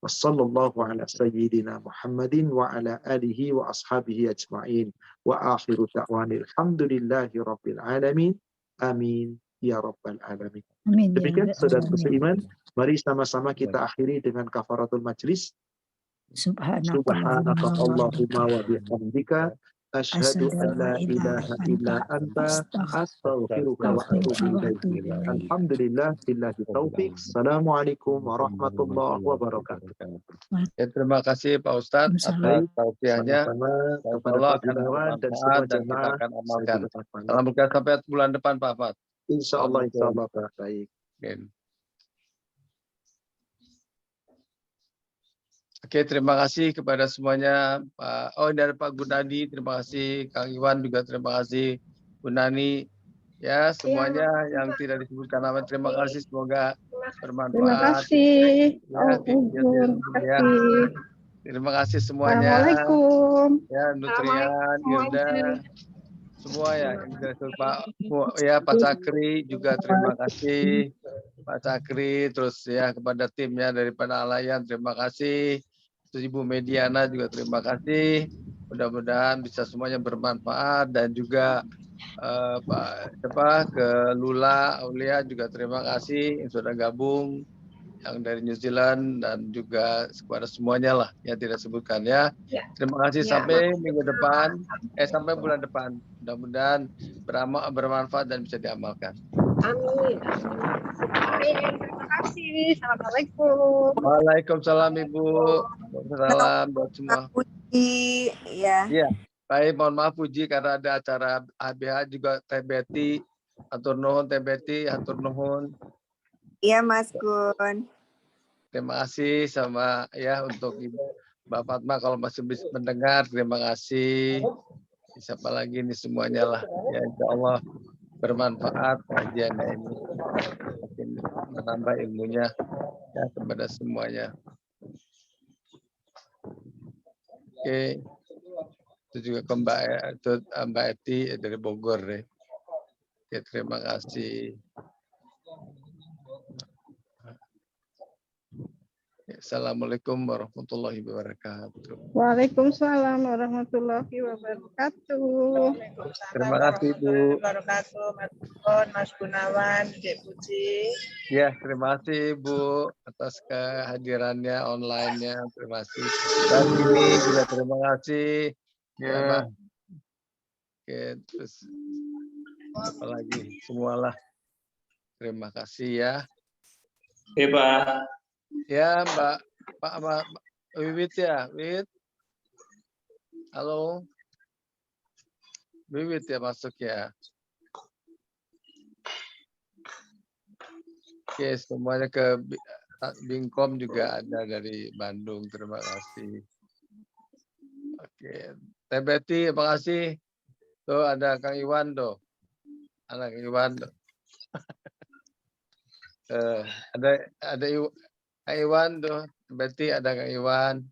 Wassallallahu ala sayyidina Muhammadin wa ala alihi wa ashabihi ajma'in. Wa akhiru da'wanil hamdulillahi rabbil alamin. Amin ya rabbal alamin. Amin. Demikian saudara seiman, mari sama-sama kita akhiri dengan kafaratul majlis. Subhanakallahumma wa bihamdika asyhadu an la ilaha illa anta astaghfiruka wa atubu ilaik. Alhamdulillah billahi taufik. Assalamualaikum warahmatullahi wabarakatuh. Ya, terima kasih Pak Ustadz atas tausiahnya. Kepada Allah Pak akan Gunawan dan bermanfaat semua dan kita jemaah akan amalkan. saya Salam berkah sampai bulan depan Pak Fat. insya Allah baik. Oke, terima kasih kepada semuanya. Dari Pak Gunadi, terima kasih. Kang Iwan juga terima kasih. Bu Nani, ya semuanya yang tidak disebutkan nama, terima kasih. Semoga bermanfaat. Terima kasih. Ya, terima kasih semuanya. Assalamualaikum. Ya, Nutrian, Hilda, semua ya. Pak Cakri juga terima kasih. Pak Cakri, terus ya kepada timnya daripada Alayan, terima kasih. Terus Ibu Mediana juga terima kasih. Mudah-mudahan bisa semuanya bermanfaat dan juga ke Lula Aulia juga terima kasih yang sudah gabung, yang dari New Zealand dan juga kepada semuanya lah yang tidak sebutkan ya. Terima kasih sampai minggu depan, sampai bulan depan. Mudah-mudahan bermanfaat dan bisa diamalkan. Amin. Terima kasih. Assalamualaikum. Waalaikumsalam Ibu. Salam buat semua. Puji, ya. Iya. Baik, mohon maaf Puji karena ada acara ABH juga Teh Betty. Atur nuhun Teh Betty, atur nuhun. Iya Mas Gun. Terima kasih sama ya untuk Ibu Mbak Fatma kalau masih bisa mendengar, terima kasih. Siapa lagi ini semuanya lah. Ya insya Allah bermanfaat kajiannya ini. Makin menambah ilmunya ya kepada semuanya. Oke. Itu juga ke Mbak Eti dari Bogor deh. Oke, terima kasih. Assalamualaikum warahmatullahi wabarakatuh. Waalaikumsalam warahmatullahi wabarakatuh. Terima kasih Bu. Mas Gunawan, Dek Puji. Ya, terima kasih Bu atas kehadirannya online-nya. Terima kasih. Dan ini juga terima kasih. Ya. Oke, terus apa lagi? Semualah. Terima kasih ya. Oke, Pak. Ya, Pak Wiwit ya, Wiwit. Halo. Wiwit ya masuk ya. Oke, semuanya ke Bingkom juga ada dari Bandung. Terima kasih. Oke, Teh Betty, terima kasih. Tuh ada Kang Iwan tuh. Anak Iwan tuh. Ada Kang Iwan tuh, berarti ada Kang Iwan.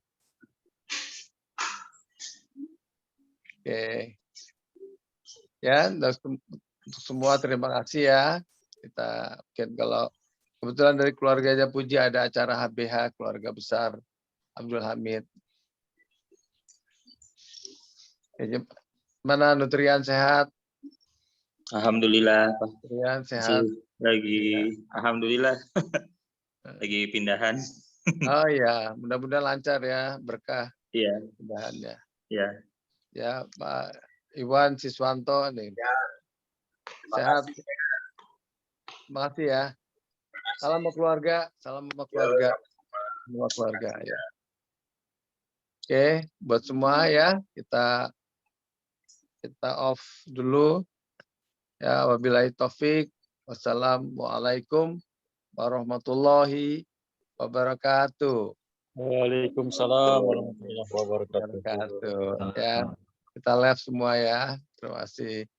Oke. Ya, untuk semua terima kasih ya. Kita mungkin kalau kebetulan dari keluarganya Puji ada acara HBH keluarga besar Abdul Hamid. Mana Nutrian sehat? Alhamdulillah, Pak. Nutrian sehat. Lagi, alhamdulillah. Lagi pindahan. Oh ya, mudah-mudahan lancar ya, berkah. Iya, Mudahan ya. iya. Ya, Pak Iwan Siswanto nih. Sehat. Terima kasih ya. Salam sama keluarga, salam sama keluarga. Semua keluarga ya. Oke, buat semua ya, kita off dulu. Ya, wabillahi taufik. Wassalamualaikum warahmatullahi wabarakatuh. Waalaikumsalam warahmatullahi wabarakatuh. Wabarakatuh. Ya, kita live semua ya. Terima kasih.